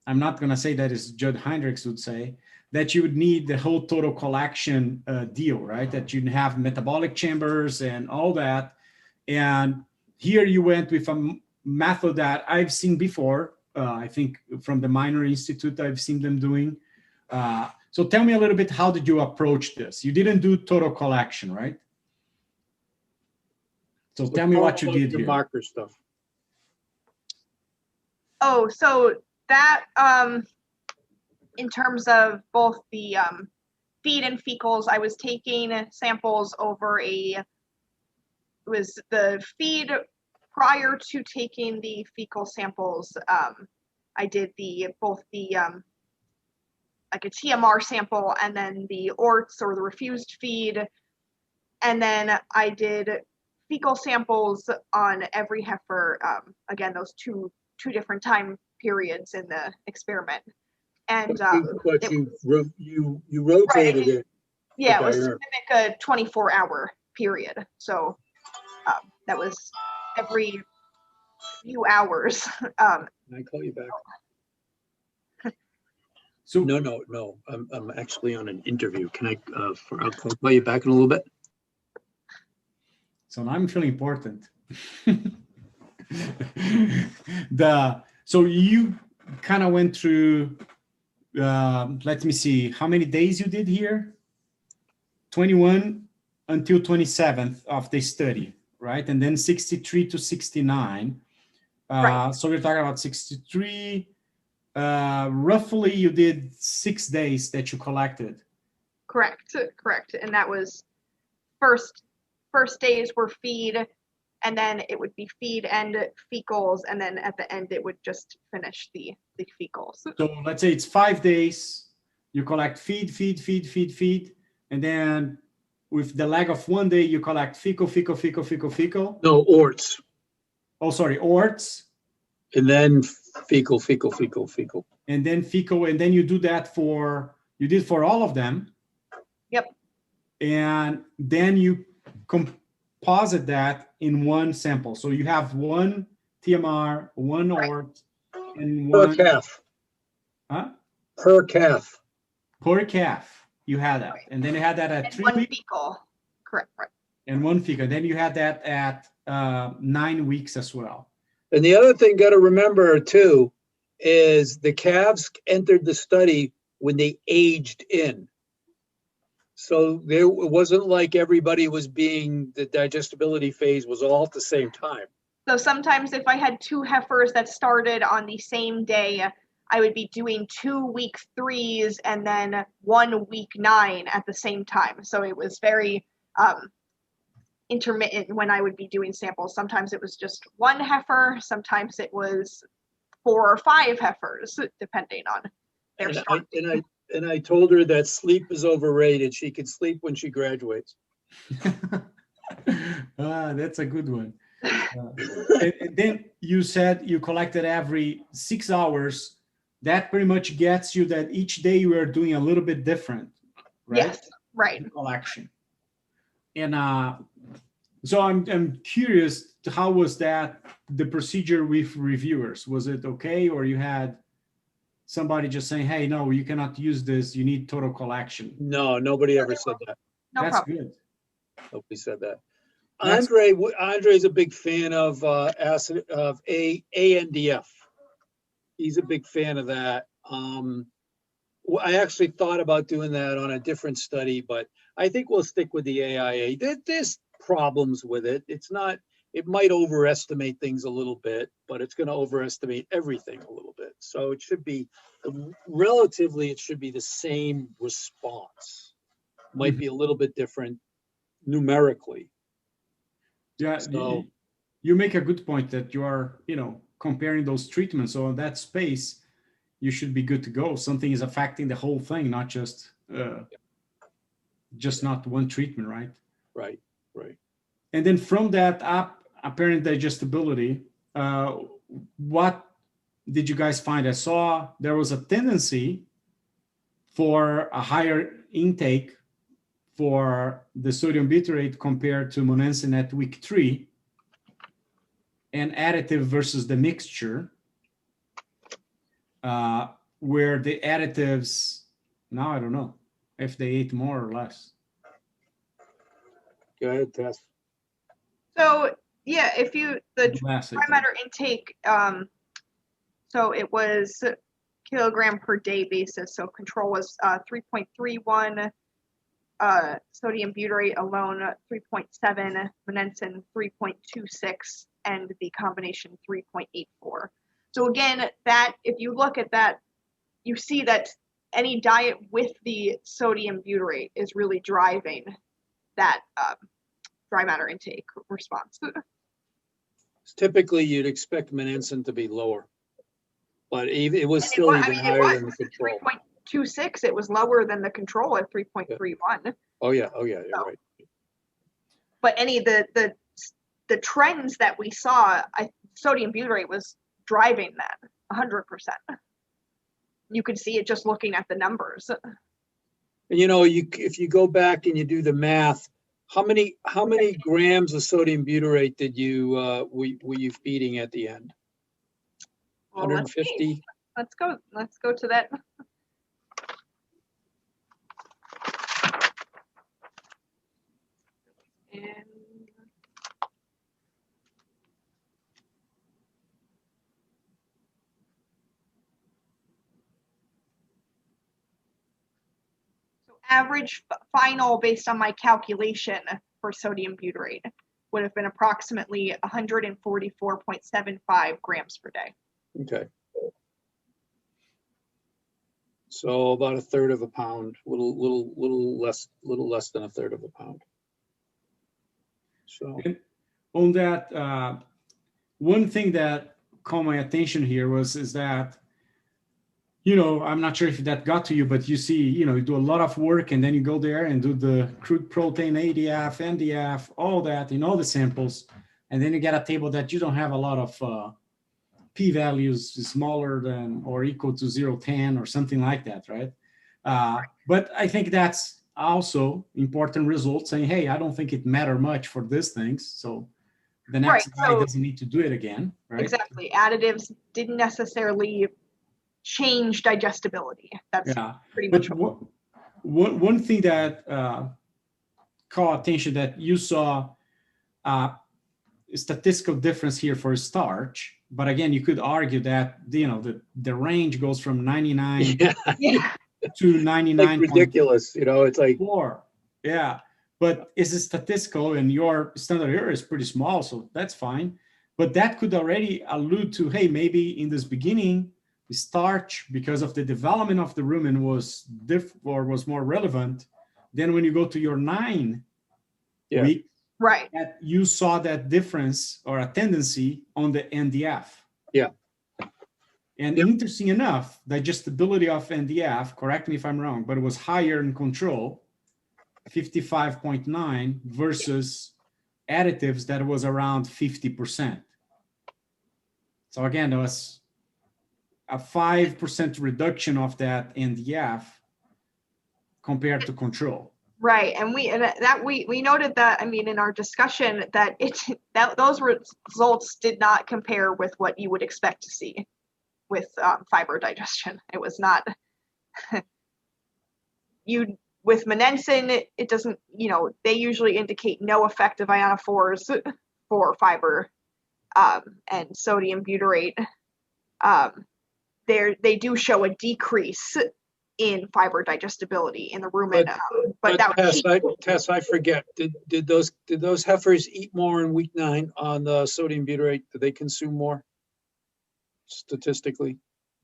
not going to say that as Judd Heinrichs would say, that you would need the whole total collection deal, right? That you'd have metabolic chambers and all that. And here you went with a method that I've seen before. I think from the Minor Institute, I've seen them doing. So tell me a little bit, how did you approach this? You didn't do total collection, right? So tell me what you did here. Marker stuff. Oh, so that in terms of both the feed and fecals, I was taking samples over it was the feed prior to taking the fecal samples. I did both the like a TMR sample and then the orts or the refused feed And then I did fecal samples on every heifer. Again, those two different time periods in the experiment. And But you rotated it. Yeah, it was to mimic a 24-hour period. So that was every few hours. Can I call you back? So No. I'm actually on an interview. Can I? I'll call you back in a little bit. So now I'm feeling important. So you kind of went through. Let me see how many days you did here. 21 until 27th of the study, right? And then 63 to 69. Right. So we're talking about 63. Roughly, you did 6 days that you collected. Correct. And that was first days were feed, and then it would be feed and fecals, and then at the end it would just finish the fecals. So let's say it's 5 days. You collect feed, and then with the lag of 1 day, you collect fecal. No, orts. Oh, sorry, orts. And then fecal. And then fecal, and then you do that you did for all of them. Yep. And then you composite that in one sample. So you have one TMR, one ort, and one... Per calf. Huh? Per calf. Per calf. You had that. And then you had that at 3 one weeks. fecal. Correct. Right. And one fecal. Then you had that at 9 weeks as well. And the other thing got to remember too is the calves entered the study when they aged in. So it wasn't like everybody was the digestibility phase was all at the same time. So sometimes if I had 2 heifers that started on the same day, I would be doing 2 week 3s and then 1 week 9 at the same time. So it was very intermittent when I would be doing samples. Sometimes it was just 1 heifer. Sometimes it was 4 or 5 heifers, depending on their start. And I told her that sleep is overrated. She can sleep when she graduates. That's a good one. And then you said you collected every 6 hours. That pretty much gets you that each day you are doing a little bit different, right? Yes, right. Collection. And so I'm curious, how was that, the procedure with reviewers? Was it okay, or you had somebody just saying, hey, no, you cannot use this, you need total collection? No, nobody ever said that. No That's problem. good. Nobody said that. Andre's a big fan of ANDF. He's a big fan of that. I actually thought about doing that on a different study, but I think we'll stick with the AIA. There's problems with it. It might overestimate things a little bit, but it's going to overestimate everything a little bit. So it should be the same response. Might be a little bit different numerically. Yeah, so, you make a good point that you are, comparing those treatments. So in that space, you should be good to go. Something is affecting the whole thing, not just not one treatment, right? Right. And then from that apparent digestibility, what did you guys find? I saw there was a tendency for a higher intake for the sodium butyrate compared to monensin at week 3, and additive versus the mixture, where the additives, now I don't know if they ate more or less. Go ahead, Tess. So yeah, the dry matter intake, so it was kilogram per day basis. So control was 3.31, sodium butyrate alone 3.7, monensin 3.26, and the combination 3.84. So again, that if you look at that, you see that any diet with the sodium butyrate is really driving that dry matter intake response. Typically, you'd expect monensin to be lower, but it was still even higher than the control. 3.26, it was lower than the control at 3.31. Oh yeah, you're right. but any of the trends that we saw, sodium butyrate was driving that 100%. You could see it just looking at the numbers. And you know, if you go back and you do the math, how many grams of sodium butyrate did you were you feeding at the end? Well, 150. Let's go to that. And so average final, based on my calculation for sodium butyrate, would have been approximately 144.75 grams per day. Okay. So about a third of a pound, little less than a third of a pound. So And on that, one thing that caught my attention here is that, you know, I'm not sure if that got to you, but you see, you know, you do a lot of work and then you go there and do the crude protein, ADF, NDF, all that in all the samples. And then you get a table that you don't have a lot of p-values smaller than or equal to 0.10 or something like that, right? But I think that's also important result saying, hey, I don't think it matter much for these things. So the next guy doesn't need to do it again, right? Exactly. Additives didn't necessarily change digestibility. That's pretty much one thing that caught attention that you saw statistical difference here for starch, but again, you could argue that the range goes from 99 to 99. Like ridiculous, you know. It's like 4. Yeah, but it's a statistical, and your standard error is pretty small, so that's fine. But that could already allude to, hey, maybe in this beginning, the starch, because of the development of the rumen, was was more relevant. Then when you go to your 9 week, right, that you saw that difference or a tendency on the NDF. Yeah. And interesting enough, digestibility of NDF, correct me if I'm wrong, but it was higher in control, 55.9 versus additives that was around 50%. So again, there was a 5% reduction of that NDF compared to control. Right, and we noted that, I mean, in our discussion, that those results did not compare with what you would expect to see with fiber digestion. It was not with monensin. It doesn't, they usually indicate no effect of ionophores for fiber, and sodium butyrate. They do show a decrease in fiber digestibility in the rumen, but that was Tess, I forget. Did those heifers eat more in week 9 on the sodium butyrate? Did they consume more statistically,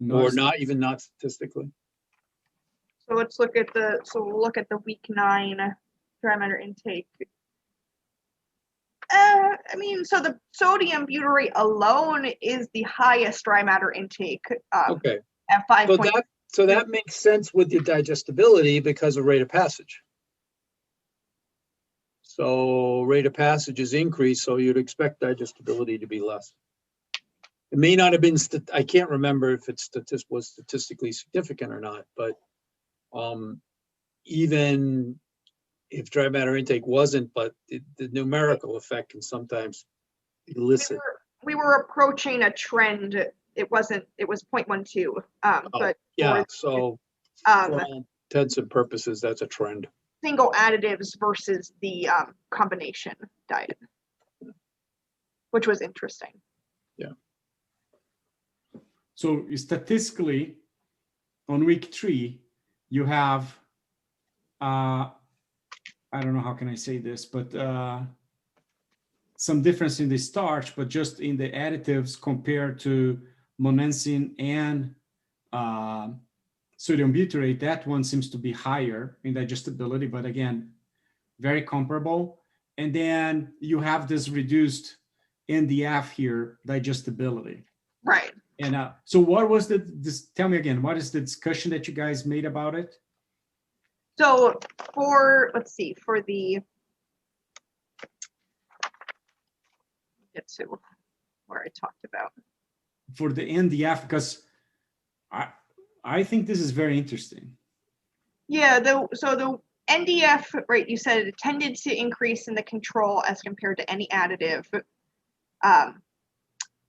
or not statistically? So let's look at we'll look at the week 9 dry matter intake. I mean, so the sodium butyrate alone is the highest dry matter intake. Okay. At 5. So that makes sense with your digestibility because of rate of passage. So rate of passage is increased, so you'd expect digestibility to be less. It may not have been, I can't remember if it was statistically significant or not, but even if dry matter intake wasn't, but the numerical effect can sometimes elicit. We were approaching a trend. It was 0.12. But yeah, so for all intents and purposes, that's a trend. Single additives versus the combination diet, which was interesting. Yeah. So statistically, on week 3, you have, I don't know how can I say this, but some difference in the starch, but just in the additives compared to monensin and sodium butyrate, that one seems to be higher in digestibility, but again, very comparable. And then you have this reduced NDF here, digestibility. Right. And so what was tell me again, what is the discussion that you guys made about it? So for the get to where I talked about. For the NDF, because I think this is very interesting. Yeah, so the NDF, right, you said it tended to increase in the control as compared to any additive.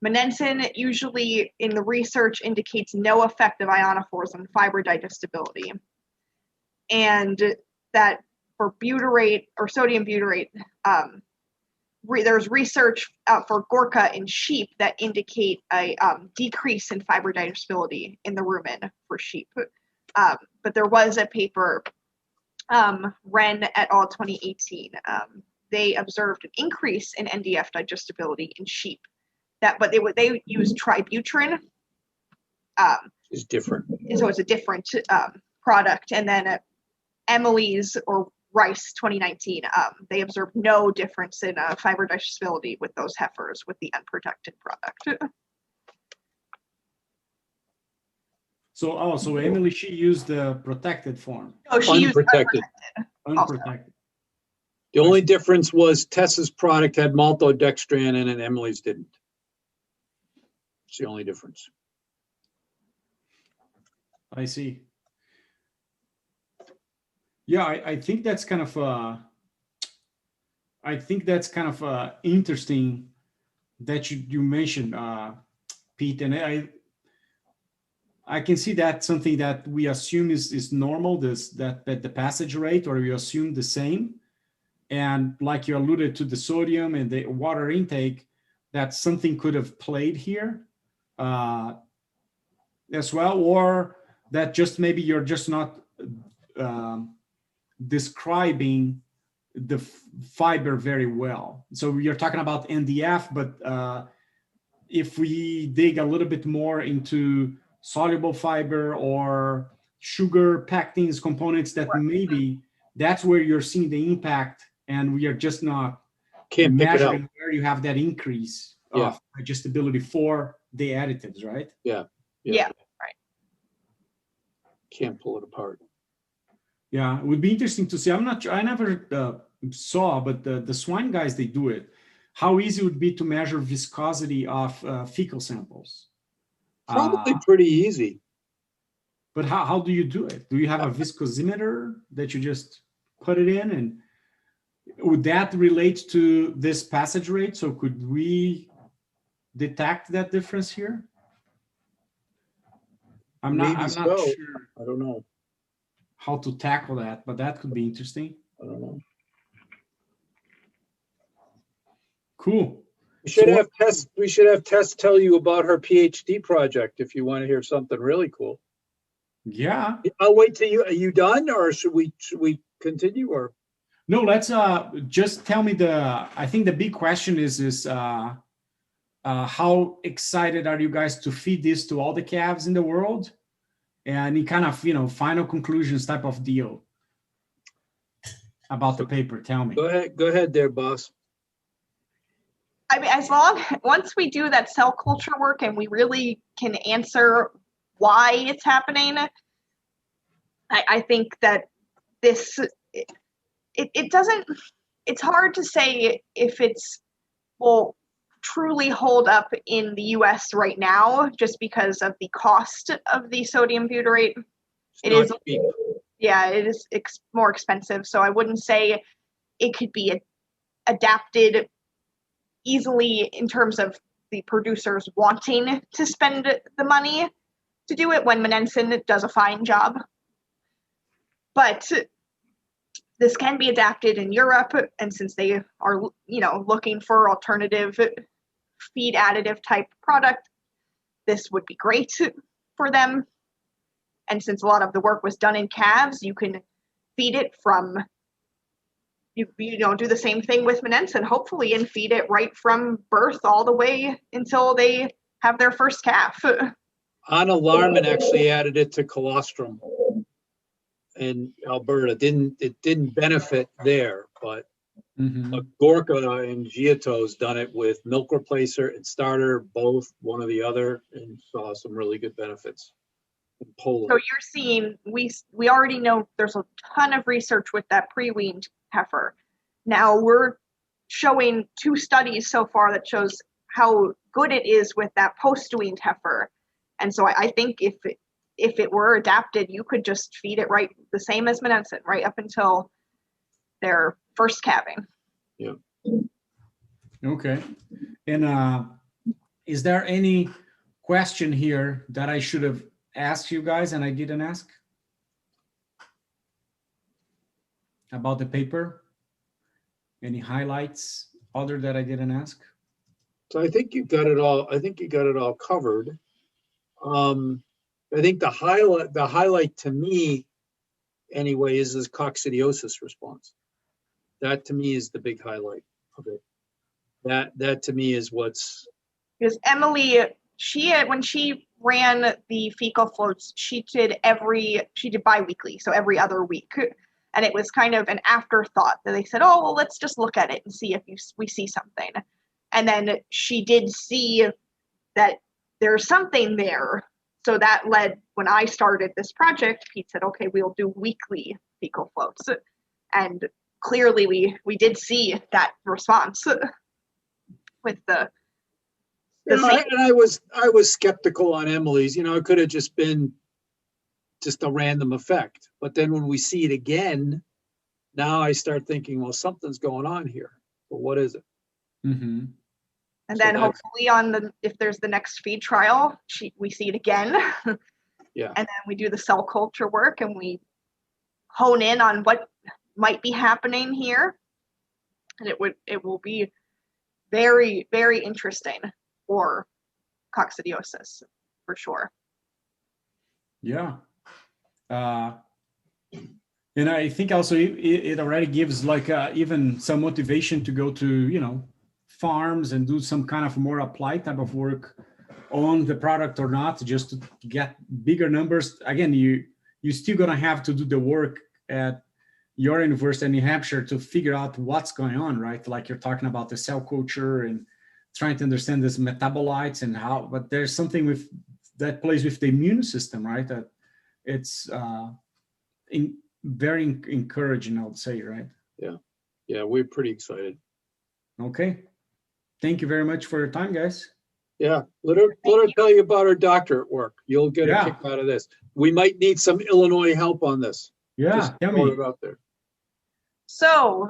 Monensin usually in the research indicates no effect of ionophores on fiber digestibility. And that for butyrate or sodium butyrate, there's research for Gorka in sheep that indicate a decrease in fiber digestibility in the rumen for sheep. But there was a paper, Ren et al. 2018. They observed an increase in NDF digestibility in sheep. But they used tributrin. It's different. So it's a different product. And then Emily's or Rice 2019, they observed no difference in fiber digestibility with those heifers with the unprotected product. So Emily, she used the protected form. Oh, she used Unprotected. Unprotected. The only difference was Tess's product had maltodextran in it and Emily's didn't. It's the only difference. I see. Yeah, I think that's kind of interesting that you mentioned, Pete, and I can see that something that we assume is normal, that the passage rate, or we assume the same, and like you alluded to the sodium and the water intake, that something could have played here as well, or that just maybe you're just not describing the fiber very well. So you're talking about NDF, but if we dig a little bit more into soluble fiber or sugar pectins components, that maybe that's where you're seeing the impact, and we are just not measuring where you have that increase of digestibility for the additives, right? Yeah, right. Can't pull it apart. Yeah, it would be interesting to see. I never saw, but the swine guys, they do it. How easy it would be to measure viscosity of fecal samples? Probably pretty easy. But how do you do it? Do you have a viscosimeter that you just put it in? And would that relate to this passage rate? So could we detect that difference here? I'm not sure. I don't know how to tackle that, but that could be interesting. I don't know. Cool. We should have Tess tell you about her PhD project if you want to hear something really cool. Yeah. I'll wait till you. Are you done, or should we continue? Or no? Let's just tell me I think the big question is how excited are you guys to feed this to all the calves in the world? And any kind of, final conclusions type of deal about the paper. Tell me. Go ahead there, boss. I mean, once we do that cell culture work and we really can answer why it's happening, I think that it doesn't, it's hard to say if will truly hold up in the US right now, just because of the cost of the sodium butyrate. It is cheap. Yeah, it is more expensive. So I wouldn't say it could be adapted easily in terms of the producers wanting to spend the money to do it, when monensin does a fine job. But this can be adapted in Europe, and since they are, looking for alternative feed additive type product, this would be great for them. And since a lot of the work was done in calves, you can feed it from, do the same thing with monensin, hopefully, and feed it right from birth all the way until they have their first calf. Anna Larman actually added it to colostrum in Alberta. It didn't benefit there, but Gorka and Giotto's done it with milk replacer and starter, both one or the other, and saw some really good benefits in Poland. So you're seeing, we already know there's a ton of research with that pre-weaned heifer. Now we're showing 2 studies so far that shows how good it is with that postweaned heifer. And so I think if it were adapted, you could just feed it right the same as monensin, right up until their first calving. Yeah. Okay. And is there any question here that I should have asked you guys and I didn't ask about the paper? Any highlights other that I didn't ask? So I think you got it all. I think you got it all covered. I think the highlight to me, anyway, is this coccidiosis response. That to me is the big highlight of it. That to me is what's. Because Emily, when she ran the fecal floats, she did bi-weekly, so every other week. And it was kind of an afterthought that they said, oh, well, let's just look at it and see if we see something. And then she did see that there's something there. So that led, when I started this project, Pete said, okay, we'll do weekly fecal floats. And clearly we did see that response with the and I was skeptical on Emily's. It could have just been just a random effect. But then when we see it again, now I start thinking, well, something's going on here. But what is it? Mm-hmm. And then hopefully if there's the next feed trial, we see it again. Yeah. And then we do the cell culture work and we hone in on what might be happening here. And it will be very, very interesting for coccidiosis, for sure. Yeah. And I think also it already gives like even some motivation to go to, farms and do some kind of more applied type of work on the product or not, just to get bigger numbers. Again, you're still going to have to do the work at your University of New Hampshire to figure out what's going on, right? Like you're talking about the cell culture and trying to understand this metabolites and how, but there's something that plays with the immune system, right? That it's very encouraging, I would say, right? Yeah, we're pretty excited. Okay. Thank you very much for your time, guys. Yeah, let her tell you about her doctorate work. You'll get a kick out of this. We might need some Illinois help on this. Yeah, just tell throw me. it out there. So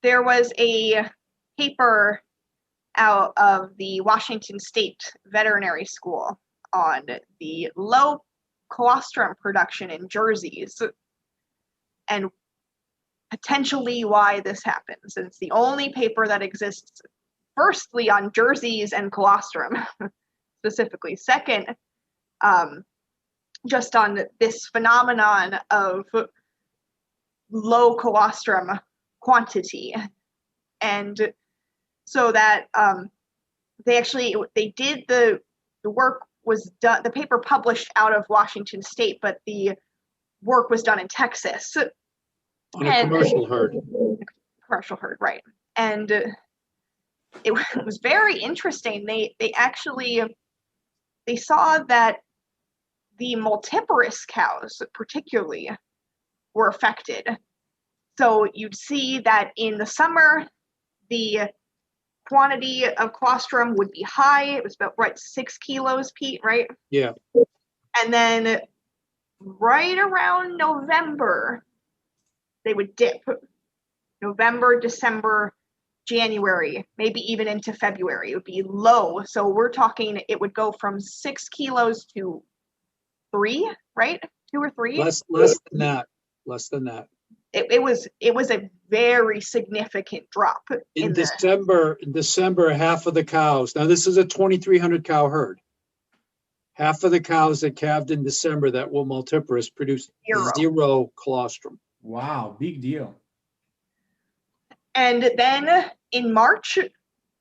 there was a paper out of the Washington State Veterinary School on the low colostrum production in jerseys and potentially why this happens. It's the only paper that exists, firstly, on jerseys and colostrum specifically. Second, just on this phenomenon of low colostrum quantity. And so that they did the work was done, the paper published out of Washington State, but the work was done in Texas. On a commercial herd. Commercial herd, right. And it was very interesting. They saw that the multiparous cows particularly were affected. So you'd see that in the summer, the quantity of colostrum would be high. It was about 6 kilos, Pete, right? Yeah. And then right around November, they would dip. November, December, January, maybe even into February. It would be low. So we're talking, it would go from 6 kilos to 3, right? 2 or 3? Less than that. Less than that. It was a very significant drop. In December, half of the cows. Now this is a 2,300 cow herd. Half of the cows that calved in December that were multiparous produced zero colostrum. Wow, big deal. And then in March,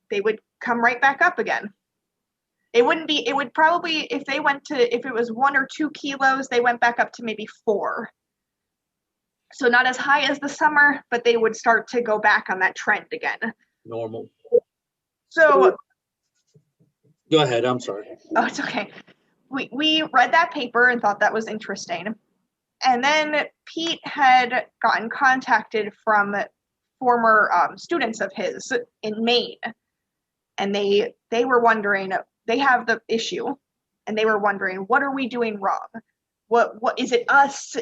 they would come right back up again. It would probably, if it was 1 or 2 kilos, they went back up to maybe 4. So not as high as the summer, but they would start to go back on that trend again. Normal. So go ahead, I'm sorry. Oh, it's okay. We read that paper and thought that was interesting. And then Pete had gotten contacted from former students of his in Maine, and they were wondering, they have the issue, and they were wondering, what are we doing wrong? What is it us?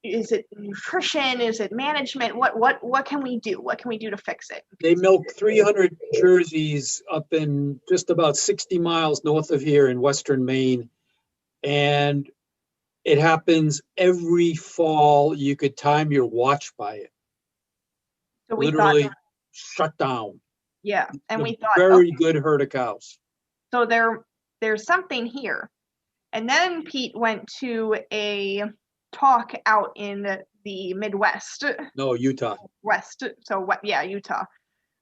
Is it nutrition? Is it management? What can we do? What can we do to fix it? They milk 300 jerseys up in just about 60 miles north of here in Western Maine. And it happens every fall. You could time your watch by it. So we literally thought, shut down. yeah, and we thought, Very okay, good herd of cows. so there's something here. And then Pete went to a talk out in the Midwest. No, Utah. West, so yeah, Utah.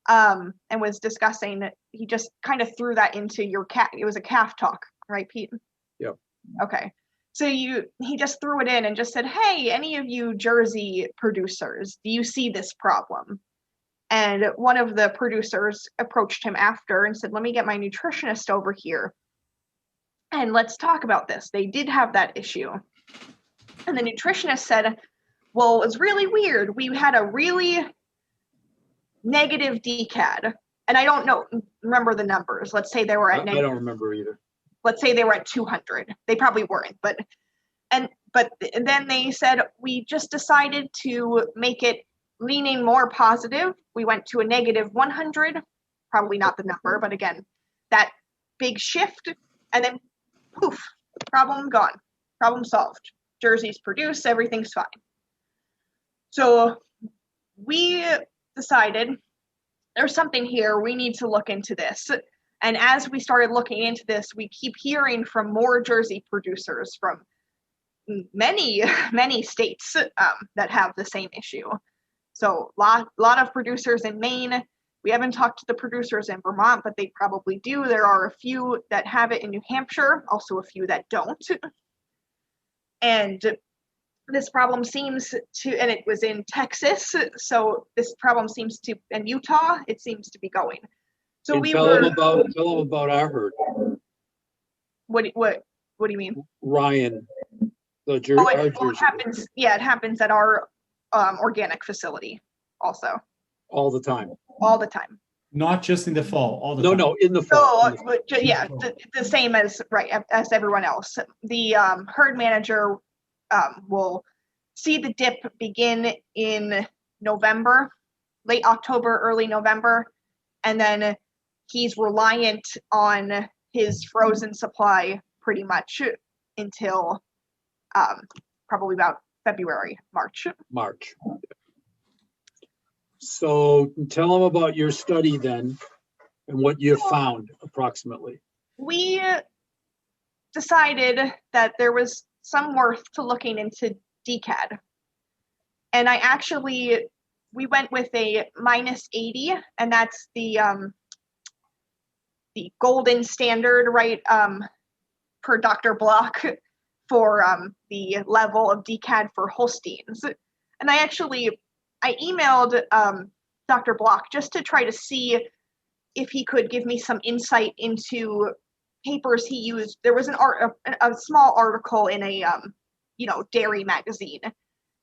And was discussing, he just kind of threw that into your cat. It was a calf talk, right, Pete? Yep. Okay. So he just threw it in and just said, hey, any of you Jersey producers, do you see this problem? And one of the producers approached him after and said, let me get my nutritionist over here and let's talk about this. They did have that issue. And the nutritionist said, well, it's really weird. We had a really negative DCAD. And I don't remember the numbers. Let's say they were at I don't remember either. Let's say they were at 200. They probably weren't, but then they said, we just decided to make it leaning more positive. We went to a negative 100, probably not the number, but again, that big shift, and then poof, problem gone, problem solved. Jerseys produce, everything's fine. So we decided there's something here, we need to look into this. And as we started looking into this, we keep hearing from more Jersey producers from many, many states that have the same issue. So lot of producers in Maine. We haven't talked to the producers in Vermont, but they probably do. There are a few that have it in New Hampshire, also a few that don't. And this problem seems to, and it was in Texas, so this problem seems to, in Utah, it seems to be going. So And we tell were. them about our herd. What do you mean? Ryan, our It Jersey. happens. Yeah, it happens at our organic facility, also, All the time. all the time. Not just in the fall, all the time. No, in the fall. So, yeah, the same as as everyone else. The herd manager will see the dip begin in November, late October, early November, and then he's reliant on his frozen supply pretty much until probably about February, March. So tell them about your study then and what you found approximately. We decided that there was some worth to looking into DCAD. And we went with a -80, and that's the golden standard, right, per Dr. Block for the level of DCAD for Holsteins. And I emailed Dr. Block just to try to see if he could give me some insight into papers he used. There was a small article in a dairy magazine,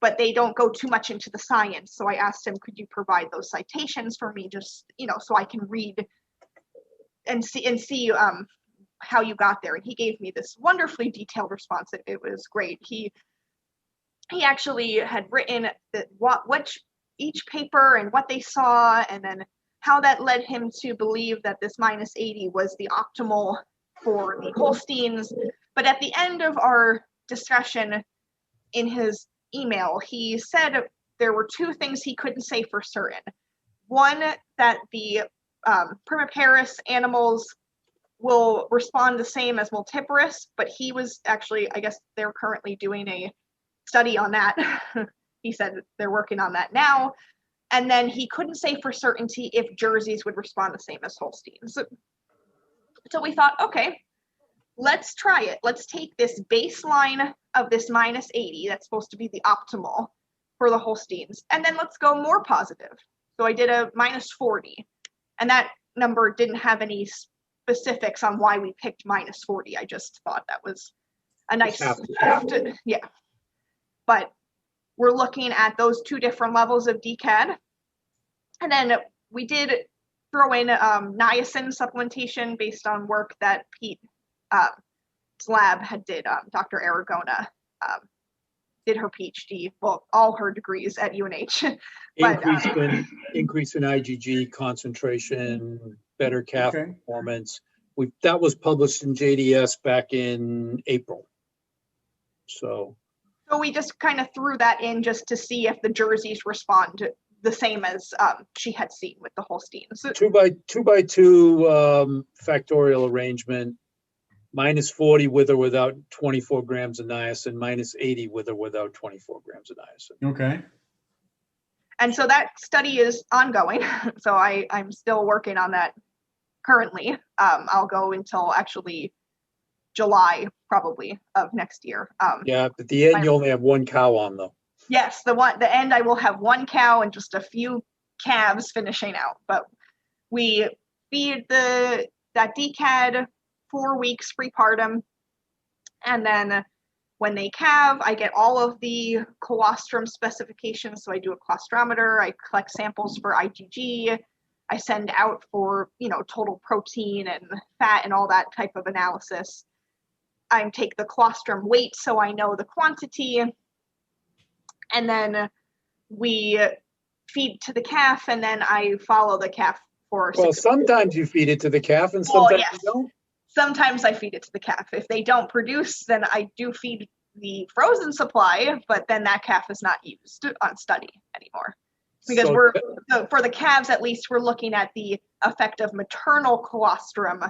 but they don't go too much into the science. So I asked him, could you provide those citations for me, just so I can read and see how you got there. And he gave me this wonderfully detailed response. It was great. He actually had written which each paper and what they saw, and then how that led him to believe that this -80 was the optimal for the Holsteins. But at the end of our discussion in his email, he said there were two things he couldn't say for certain. One, that the primiparous animals will respond the same as multiparous, but he was actually, I guess they're currently doing a study on that. He said they're working on that now. And then he couldn't say for certainty if Jerseys would respond the same as Holsteins. So we thought, okay, let's try it. Let's take this baseline of this -80, that's supposed to be the optimal for the Holsteins, and then let's go more positive. So I did a -40, and that number didn't have any specifics on why we picked -40. I just thought that was a nice shift. Yeah. But we're looking at those two different levels of DCAD. And then we did throw in niacin supplementation based on work that Pete's lab had did. Dr. Aragona did her PhD, well, all her degrees at UNH. But, increase in IgG concentration, better calf Okay. performance. That was published in JDS back in April. So we just kind of threw that in just to see if the jerseys respond the same as she had seen with the Holsteins. 2x2 factorial arrangement, -40 with or without 24 grams of niacin, -80 with or without 24 grams of niacin. Okay. And so that study is ongoing. So I'm still working on that currently. I'll go until actually July probably of next year. Yeah, at the end you only have one cow on though. Yes, the end I will have one cow and just a few calves finishing out. But we feed that DCAD 4 weeks prepartum, and then when they calve, I get all of the colostrum specifications. So I do a colostrometer, I collect samples for IgG, I send out for total protein and fat and all that type of analysis. I take the colostrum weight so I know the quantity, and then we feed to the calf, and then I follow the calf for. Well, sometimes you feed it to the calf, and sometimes you don't. Sometimes I feed it to the calf. If they don't produce, then I do feed the frozen supply, but then that calf is not used on study anymore. Because for the calves, at least, we're looking at the effect of maternal colostrum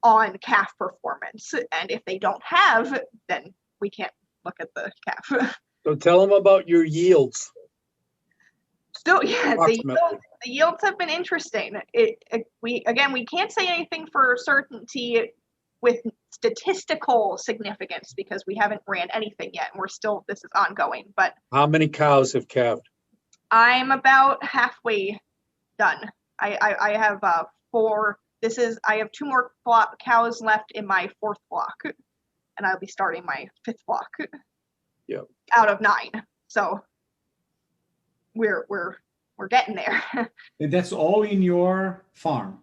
on calf performance. And if they don't have, then we can't look at the calf. So tell them about your yields. So yeah, the yields have been interesting. We can't say anything for certainty with statistical significance because we haven't ran anything yet, and this is ongoing. But how many cows have calved? I'm about halfway done. I have 4. I have 2 more cows left in my 4th block, and I'll be starting my 5th block. Yeah. Out of 9. So we're getting there. And that's all in your farm?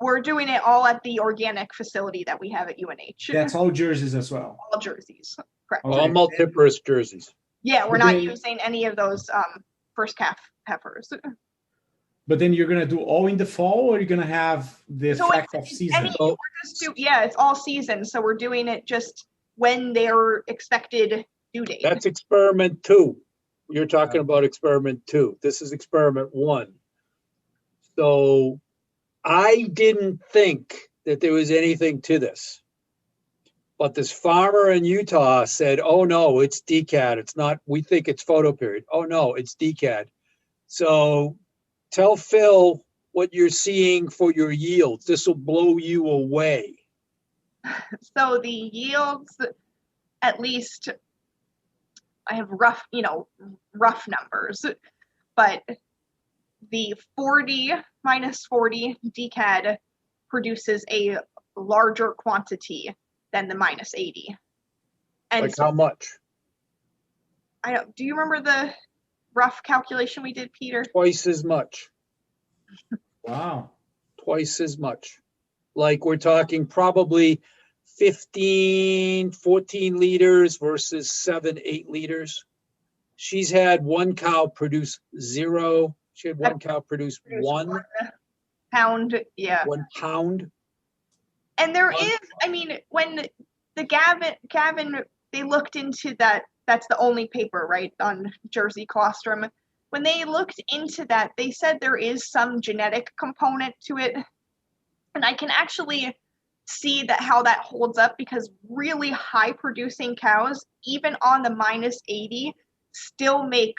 We're doing it all at the organic facility that we have at UNH. That's all jerseys as well? All jerseys, correct. Okay. All multiparous jerseys. Yeah, we're not using any of those first calf heifers. But then you're going to do all in the fall, or you're going to have the effect of season? It's all season. So we're doing it just when their expected due date. That's experiment 2. You're talking about experiment 2. This is experiment 1. So I didn't think that there was anything to this. But this farmer in Utah said, oh no, it's DCAD. It's not, we think it's photoperiod. Oh no, it's DCAD. So tell Phil what you're seeing for your yields. This will blow you away. So the yields, at least I have rough numbers, but the 40 minus 40 DCAD produces a larger quantity than the minus 80. And like how much? Do you remember the rough calculation we did, Peter? Twice as much. Wow. Twice as much. Like we're talking probably 15, 14 liters versus 7, 8 liters. She's had one cow produce 0. She had one cow produce 1 pound. Yeah. 1 pound. And there is, when the Gavin, they looked into that, that's the only paper, right, on Jersey colostrum. When they looked into that, they said there is some genetic component to it. And I can actually see how that holds up because really high producing cows, even on the minus 80, still make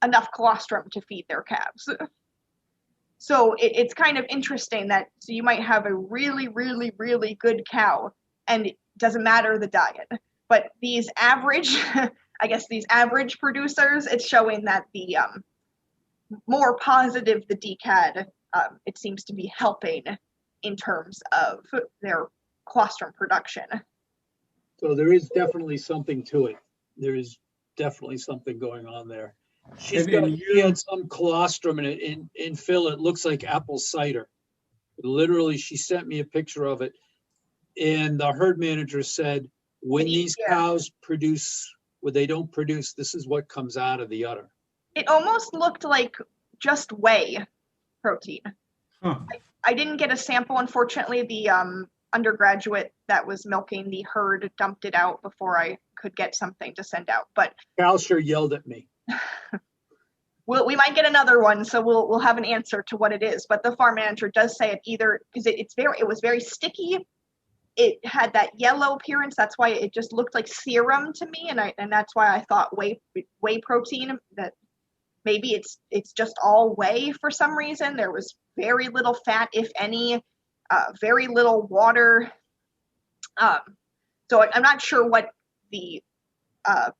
enough colostrum to feed their calves. So it's kind of interesting that you might have a really, really, really good cow and it doesn't matter the diet. But these average, these average producers, it's showing that the more positive the DCAD, it seems to be helping in terms of their colostrum production. So there is definitely something to it. There is definitely something going on there. She had some colostrum in it. In Phil, it looks like apple cider. Literally, she sent me a picture of it. And the herd manager said, when these cows produce, when they don't produce, this is what comes out of the udder. It almost looked like just whey protein. Huh. I didn't get a sample, unfortunately. The undergraduate that was milking the herd dumped it out before I could get something to send out. But Cal sure yelled at me. we might get another one, so we'll have an answer to what it is. But the farm manager does say it either because it was very sticky. It had that yellow appearance. That's why it just looked like serum to me, and that's why I thought whey protein. That maybe it's just all whey for some reason. There was very little fat, if any, very little water. So I'm not sure what the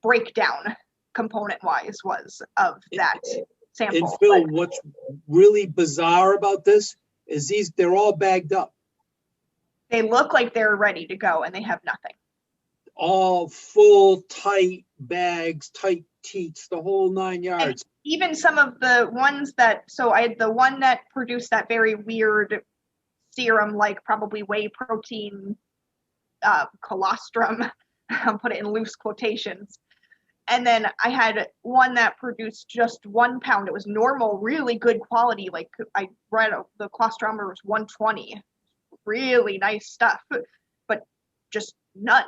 breakdown component-wise was of that sample. And Phil, what's really bizarre about this is they're all bagged up. They look like they're ready to go, and they have nothing. All full, tight bags, tight teats, the whole 9 yards. And even some of the ones so I had the one that produced that very weird serum, like probably whey protein, colostrum. I'll put it in loose quotations. And then I had one that produced just 1 pound. It was normal, really good quality. Like I read the colostrometer was 120. Really nice stuff, but just none.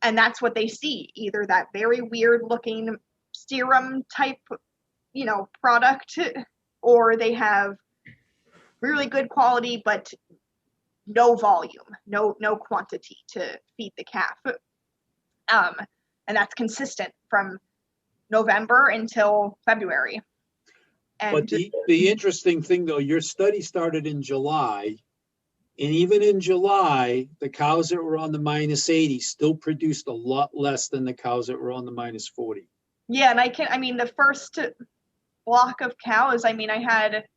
And that's what they see, either that very weird looking serum type, product, or they have really good quality, but no volume, no quantity to feed the calf. And that's consistent from November until February. And but the interesting thing, though, your study started in July, and even in July, the cows that were on the -80 still produced a lot less than the cows that were on the -40. Yeah, and the first block of cows, I had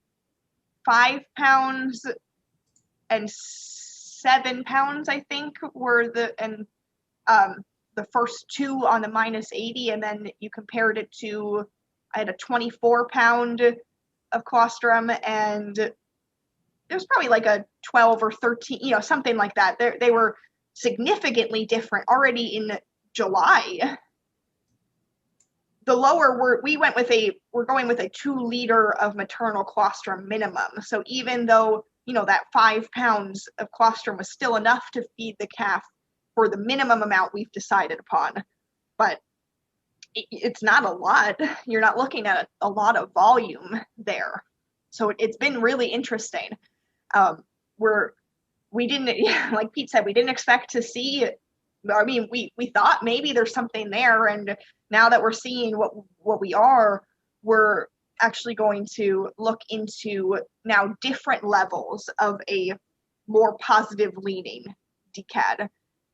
5 pounds and 7 pounds, I think, were the first two on the -80, and then you compared it to, I had a 24 pound of colostrum, and it was probably like a 12 or 13, something like that. They were significantly different already in July. The lower we're going with a 2 liter of maternal colostrum minimum. So even though, that 5 pounds of colostrum was still enough to feed the calf for the minimum amount we've decided upon, but it's not a lot. You're not looking at a lot of volume there. So it's been really interesting. We didn't, like Pete said, we didn't expect to see, we thought maybe there's something there. And now that we're seeing what we are, we're actually going to look into now different levels of a more positive leaning DCAD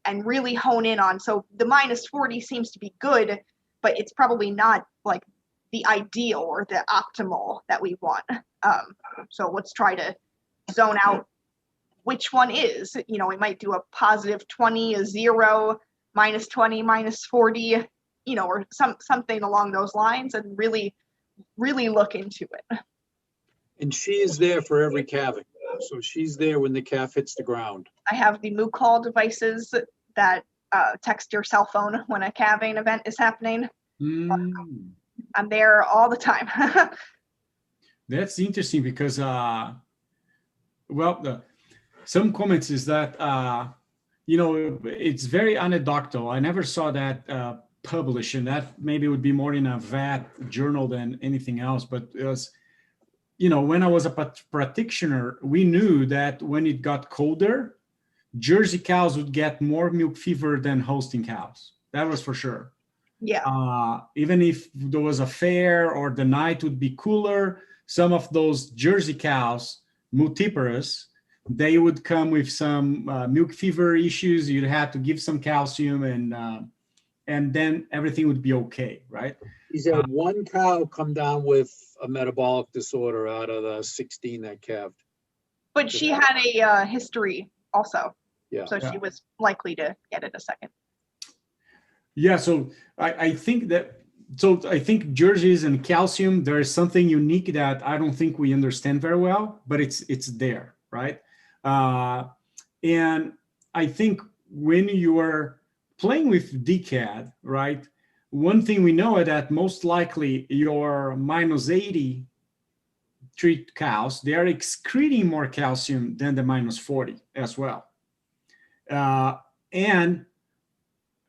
and really hone in on. So the -40 seems to be good, but it's probably not like the ideal or the optimal that we want. So let's try to zone out which one is. We might do a +20, a 0, -20, -40, or something along those lines, and really look into it. And she is there for every calving. So she's there when the calf hits the ground. I have the moo call devices that text your cell phone when a calving event is happening. I'm there all the time. That's interesting because, some comments is that, it's very anecdotal. I never saw that published, and that maybe would be more in a vet journal than anything else. But it was, when I was a practitioner, we knew that when it got colder, Jersey cows would get more milk fever than Holstein cows. That was for sure. Yeah. Even if there was a fair or the night would be cooler, some of those Jersey cows, multiparous, they would come with some milk fever issues. You'd have to give some calcium, and then everything would be okay, right? He's had one cow come down with a metabolic disorder out of the 16 that calved. But she had a history also. Yeah. So she was likely to get it a second. Yeah, so I think that So I think jerseys and calcium, there is something unique that I don't think we understand very well, but it's there, right? And I think when you are playing with DCAD, right, one thing we know is that most likely your -80 treat cows, they are excreting more calcium than the -40 as well. And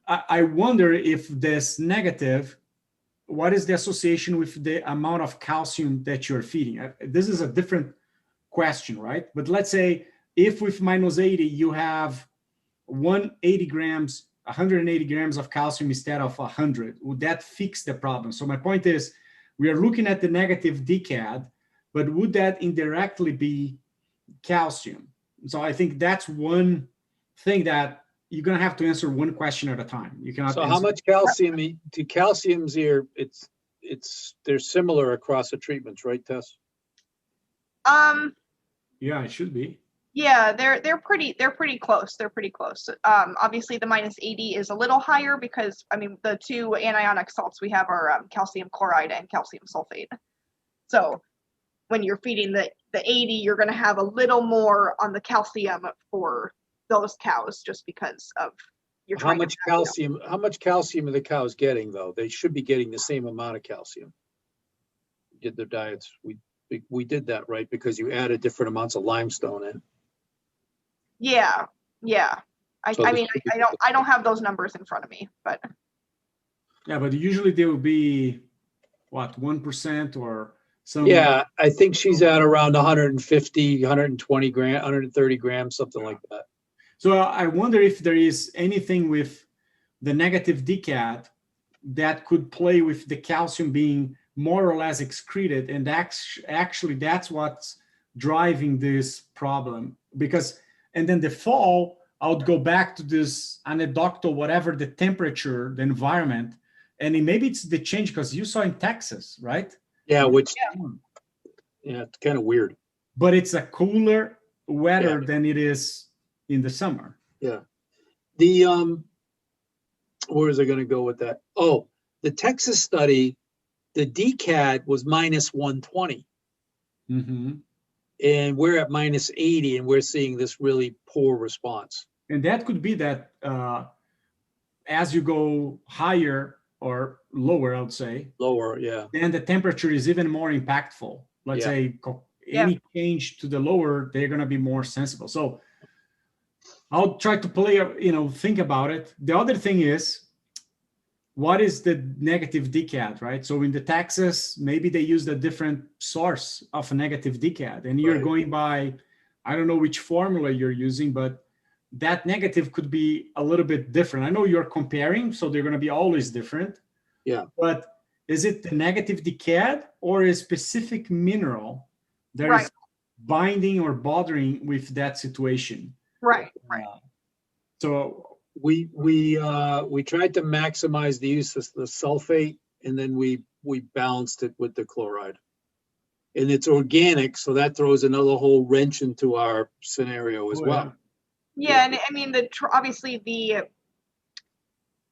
I wonder if this negative, what is the association with the amount of calcium that you're feeding? This is a different question, right? But let's say if with -80 you have 180 grams, 180 grams of calcium instead of 100, would that fix the problem? So my point is, we are looking at the negative DCAD, but would that indirectly be calcium? So I think that's one thing that you're going to have to answer one question at a time. You cannot. So how much calcium do calciums here? They're similar across the treatments, right, Tess? Yeah, it should be. Yeah, they're pretty close. They're pretty close. Obviously the -80 is a little higher because I mean the two anionic salts we have are calcium chloride and calcium sulfate. So when you're feeding the 80, you're going to have a little more on the calcium for those cows just because of your. How much calcium are the cows getting though? They should be getting the same amount of calcium. Did their diets. We did that, right? Because you added different amounts of limestone in. Yeah. I don't have those numbers in front of me, but. Yeah, but usually they will be what, 1% or some. Yeah, I think she's at around 150, 120 grams, 130 grams, something like that. So I wonder if there is anything with the negative DCAD that could play with the calcium being more or less excreted, and actually that's what's driving this problem. Because, and then the fall, I would go back to this anecdotal, whatever the temperature, the environment, and maybe it's the change because you saw in Texas, right? Yeah, it's kind of weird. But it's a cooler weather than it is in the summer. Yeah. Where is I going to go with that? Oh, the Texas study, the DCAD was -120. Mm-hmm. And we're at -80, and we're seeing this really poor response. And that could be that as you go higher or lower, I would say. Lower, yeah. Then the temperature is even more impactful. Let's say any change to the lower, they're going to be more sensible. So I'll try to play, think about it. The other thing is, what is the negative DCAD, right? So in the Texas, maybe they used a different source of a negative DCAD, and you're going by, I don't know which formula you're using, but that negative could be a little bit different. I know you're comparing, so they're going to be always different. Yeah. But is it the negative DCAD or a specific mineral that is binding or bothering with that situation? Right. So we tried to maximize the use of the sulfate, and then we balanced it with the chloride. And it's organic, so that throws another whole wrench into our scenario as well. Yeah, and I mean obviously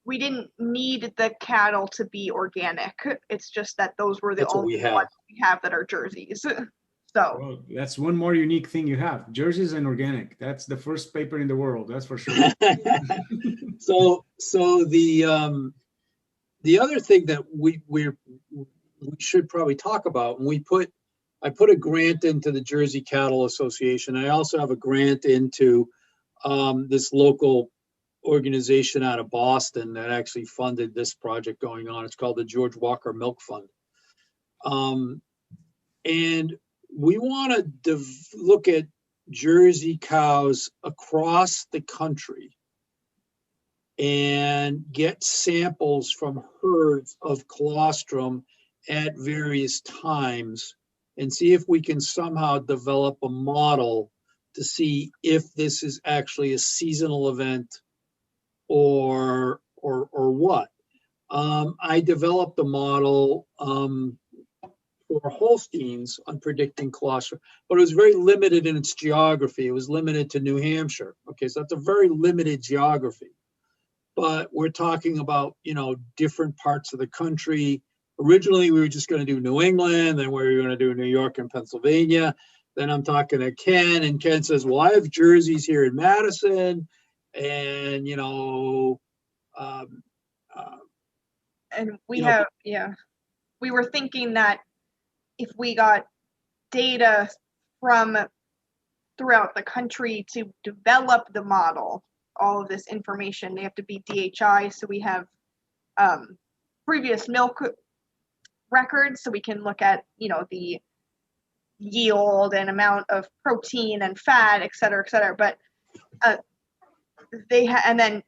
we didn't need the cattle to be organic. It's just that those were the only ones we have that are jerseys. So well, that's one more unique thing you have: jerseys and organic. That's the first paper in the world, that's for sure. So the other thing that we should probably talk about, and I put a grant into the Jersey Cattle Association. I also have a grant into this local organization out of Boston that actually funded this project going on. It's called the George Walker Milk Fund. And we want to look at Jersey cows across the country and get samples from herds of colostrum at various times and see if we can somehow develop a model to see if this is actually a seasonal event or what. I developed a model for Holsteins on predicting colostrum, but it was very limited in its geography. It was limited to New Hampshire. Okay, so that's a very limited geography. but we're talking about, you know, different parts of the country. Originally, we were just going to do New England, then we were going to do New York and Pennsylvania. Then I'm talking to Ken, and Ken says, well, I have jerseys here in Madison, and, you know, and we have, yeah, we were thinking that if we got data from throughout the country to develop the model, all of this information, they have to be DHI, so we have previous milk records, so we can look at, you know, the yield and amount of protein and fat, et cetera, but and then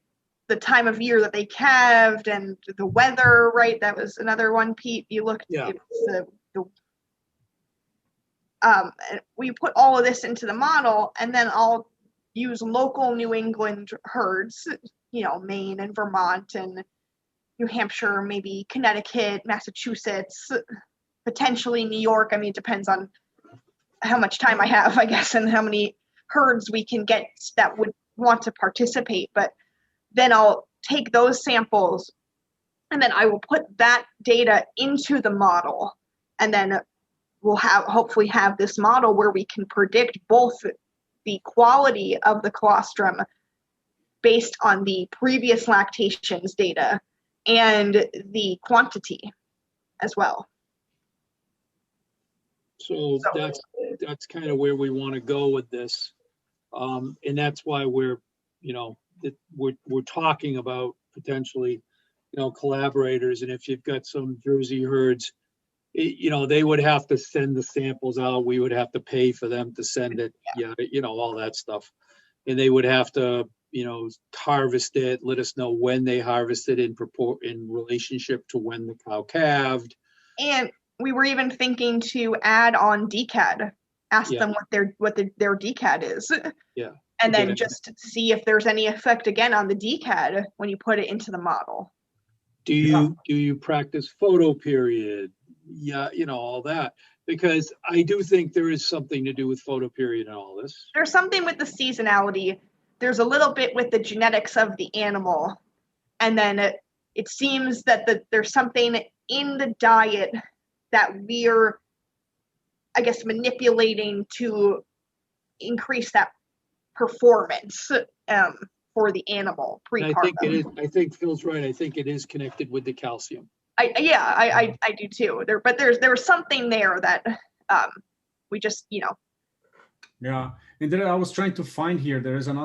the time of year that they calved and the weather, right? That was another one, Pete. You looked, yeah. We put all of this into the model, and then I'll use local New England herds, you know, Maine and Vermont and New Hampshire, maybe Connecticut, Massachusetts, potentially New York. I mean, it depends on how much time I have, I guess, and how many herds we can get that would want to participate. But then I'll take those samples, and then I will put that data into the model, and then we'll hopefully have this model where we can predict both the quality of the colostrum based on the previous lactations data and the quantity as well. So that's kind of where we want to go with this, and that's why we're, you know, we're talking about potentially, you know, collaborators. And if you've got some Jersey herds, you know, they would have to send the samples out. We would have to pay for them to send it. Yeah, you know, all that stuff. And they would have to, you know, harvest it, let us know when they harvested in relationship to when the cow calved. And we were even thinking to add on DCAD, ask them what their DCAD is. Yeah. And then just see if there's any effect again on the DCAD when you put it into the model. Do you practice photo period? Yeah, you know, all that. Because I do think there is something to do with photo period and all this. There's something with the seasonality. There's a little bit with the genetics of the animal. And then it seems that there's something in the diet that we're, I guess, manipulating to increase that performance for the animal pre-partum. I think Phil's right. I think it is connected with the calcium. I do too. But there was something there that we just, you know. Yeah, and then I was trying to find here. There was an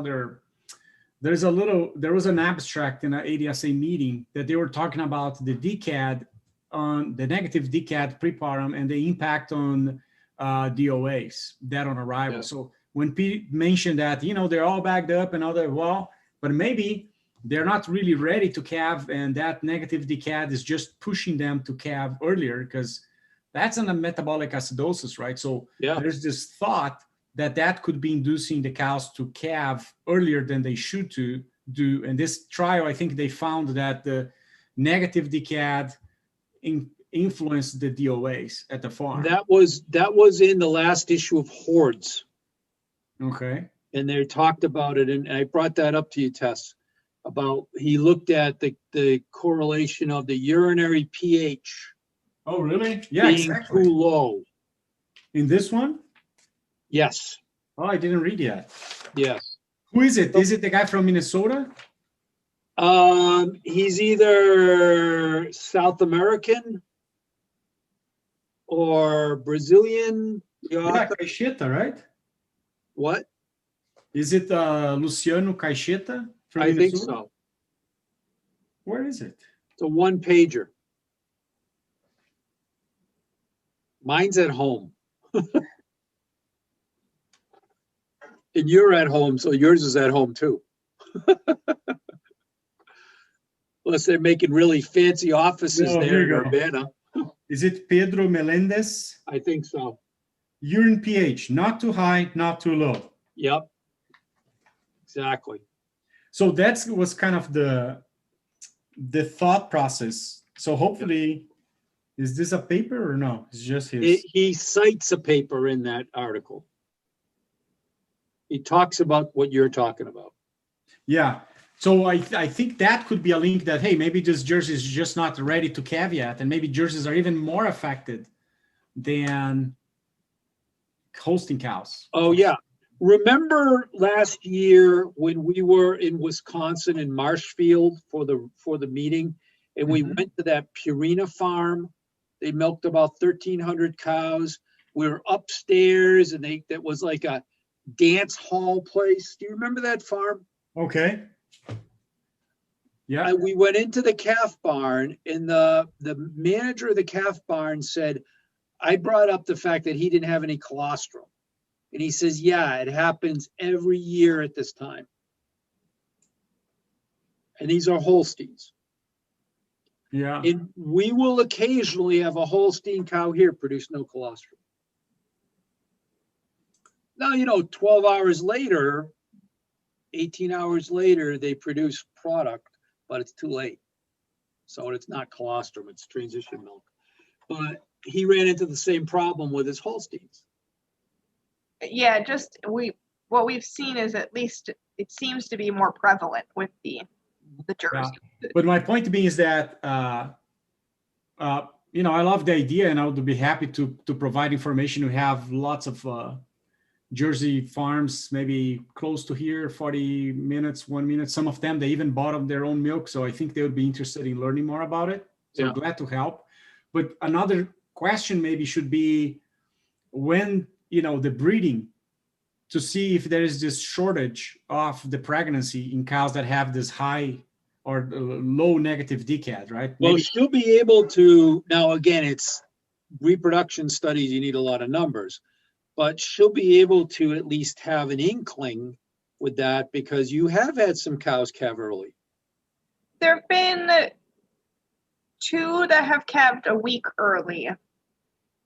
abstract in an ADSA meeting that they were talking about the DCAD on the negative DCAD prepartum and the impact on DOAs, dead on arrival. Yeah. So when Pete mentioned that, you know, they're all bagged up and all that, well, but maybe they're not really ready to calve, and that negative DCAD is just pushing them to calve earlier, because that's in a metabolic acidosis, right? So there's this thought that could be inducing the cows to calve earlier than they should to do. And this trial, I think they found that the negative DCAD influenced the DOAs at the farm. That was in the last issue of Hordes. Okay. And they talked about it, and I brought that up to you, Tess, about he looked at the correlation of the urinary pH. Oh, really? Yeah, being exactly. Too low. In this one? Yes. Oh, I didn't read yet. Yes. Who is it? Is it the guy from Minnesota? He's either South American or Brazilian. Yeah, Caixeta, right? What? Is it Luciano Caixeta from I Minnesota? think so. Where is it? It's a one-pager. Mine's at home. And you're at home, so yours is at home too. Unless they're making really fancy offices there in Urbana. Is it Pedro Melendez? I think so. Urine pH, not too high, not too low. Yep. Exactly. So that was kind of the thought process. So hopefully, is this a paper or no? It's just his. He cites a paper in that article. He talks about what you're talking about. Yeah. So I think that could be a link that, hey, maybe this jersey is just not ready to calve yet, and maybe jerseys are even more affected than Holstein cows. Oh yeah. Remember last year when we were in Wisconsin in Marshfield for the meeting, and we went to that Purina farm. They milked about 1,300 cows. We were upstairs, and that was like a dance hall place. Do you remember that farm? Okay. Yeah. We went into the calf barn, and the manager of the calf barn said, I brought up the fact that he didn't have any colostrum. And he says, yeah, it happens every year at this time. And these are Holsteins. Yeah. And we will occasionally have a Holstein cow here produce no colostrum. Now, 12 hours later, 18 hours later, they produce product, but it's too late. So it's not colostrum, it's transition milk. But he ran into the same problem with his Holsteins. Yeah, what we've seen is at least it seems to be more prevalent with the jersey. Yeah. But my point being is that I love the idea, and I would be happy to provide information. We have lots of Jersey farms, maybe close to here, 40 minutes, 1 minute. Some of them, they even bought their own milk. So I think they would be interested in learning more about it. So I'm glad to help. But another question maybe should be when, the breeding, to see if there is this shortage of the pregnancy in cows that have this high or low negative DCAD, right? Well, she'll be able to, now again, it's reproduction studies, you need a lot of numbers, but she'll be able to at least have an inkling with that because you have had some cows calve early. There have been 2 that have calved a week early.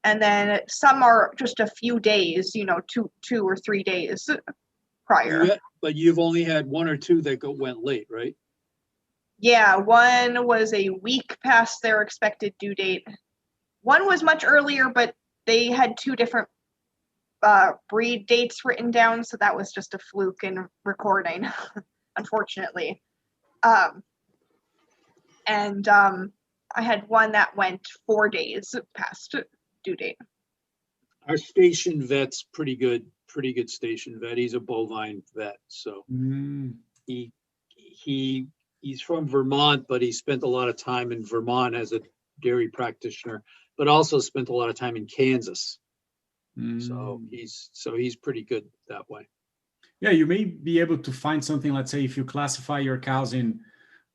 And then some are just a few days, 2 or 3 days prior. But you've only had 1 or 2 that went late, right? Yeah, one was a week past their expected due date. One was much earlier, but they had 2 different breed dates written down, so that was just a fluke in recording, unfortunately. And I had one that went 4 days past due date. Our station vet's pretty good station vet. He's a bovine vet, so he's from Vermont, but he spent a lot of time in Vermont as a dairy practitioner, but also spent a lot of time in Kansas. So he's pretty good that way. Yeah, you may be able to find something, let's say, if you classify your cows in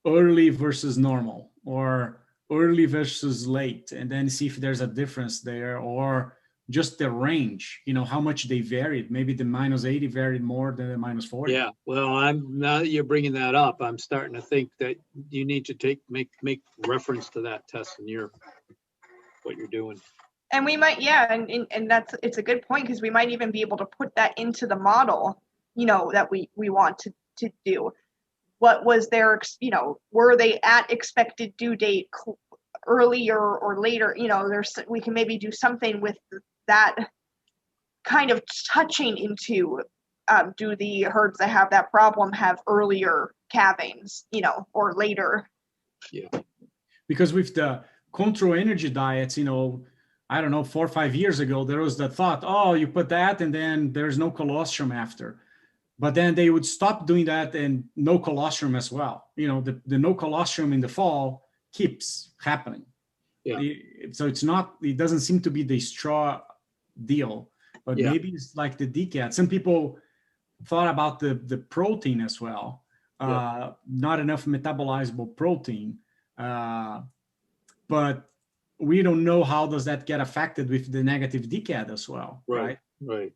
early versus normal or early versus late, and then see if there's a difference there, or just the range, how much they varied. Maybe the -80 varied more than the -40. Yeah, well, now that you're bringing that up, I'm starting to think that you need to make reference to that test in what you're doing. And we might, and it's a good point, because we might even be able to put that into the model, that we want to do. What was their, were they at expected due date earlier or later? We can maybe do something with that kind of touching into, do the herds that have that problem have earlier calvings, or later? Yeah. Because with the control energy diets, I don't know, 4 or 5 years ago, there was the thought, oh, you put that and then there's no colostrum after. But then they would stop doing that and no colostrum as well. The no colostrum in the fall keeps happening. Yeah. So it doesn't seem to be the straw deal, but maybe it's like the DCAT. Some people thought about the protein as well. Not enough metabolizable protein. But we don't know how does that get affected with the negative DCAT as well. Right. Right.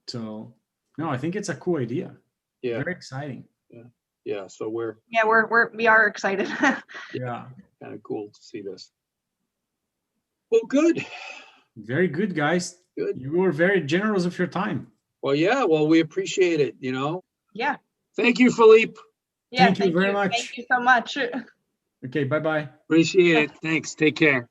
So, no, I think it's a cool idea. Yeah. Very exciting. Yeah. So we are excited. Yeah. Kind of cool to see this. Well, good. Very good, guys. Good. You were very generous of your time. Well, yeah. Well, we appreciate it, Yeah. Thank you, Philippe. Yeah. Thank you very much. Thank you so much. Okay, bye-bye. Appreciate it. Thanks. Take care.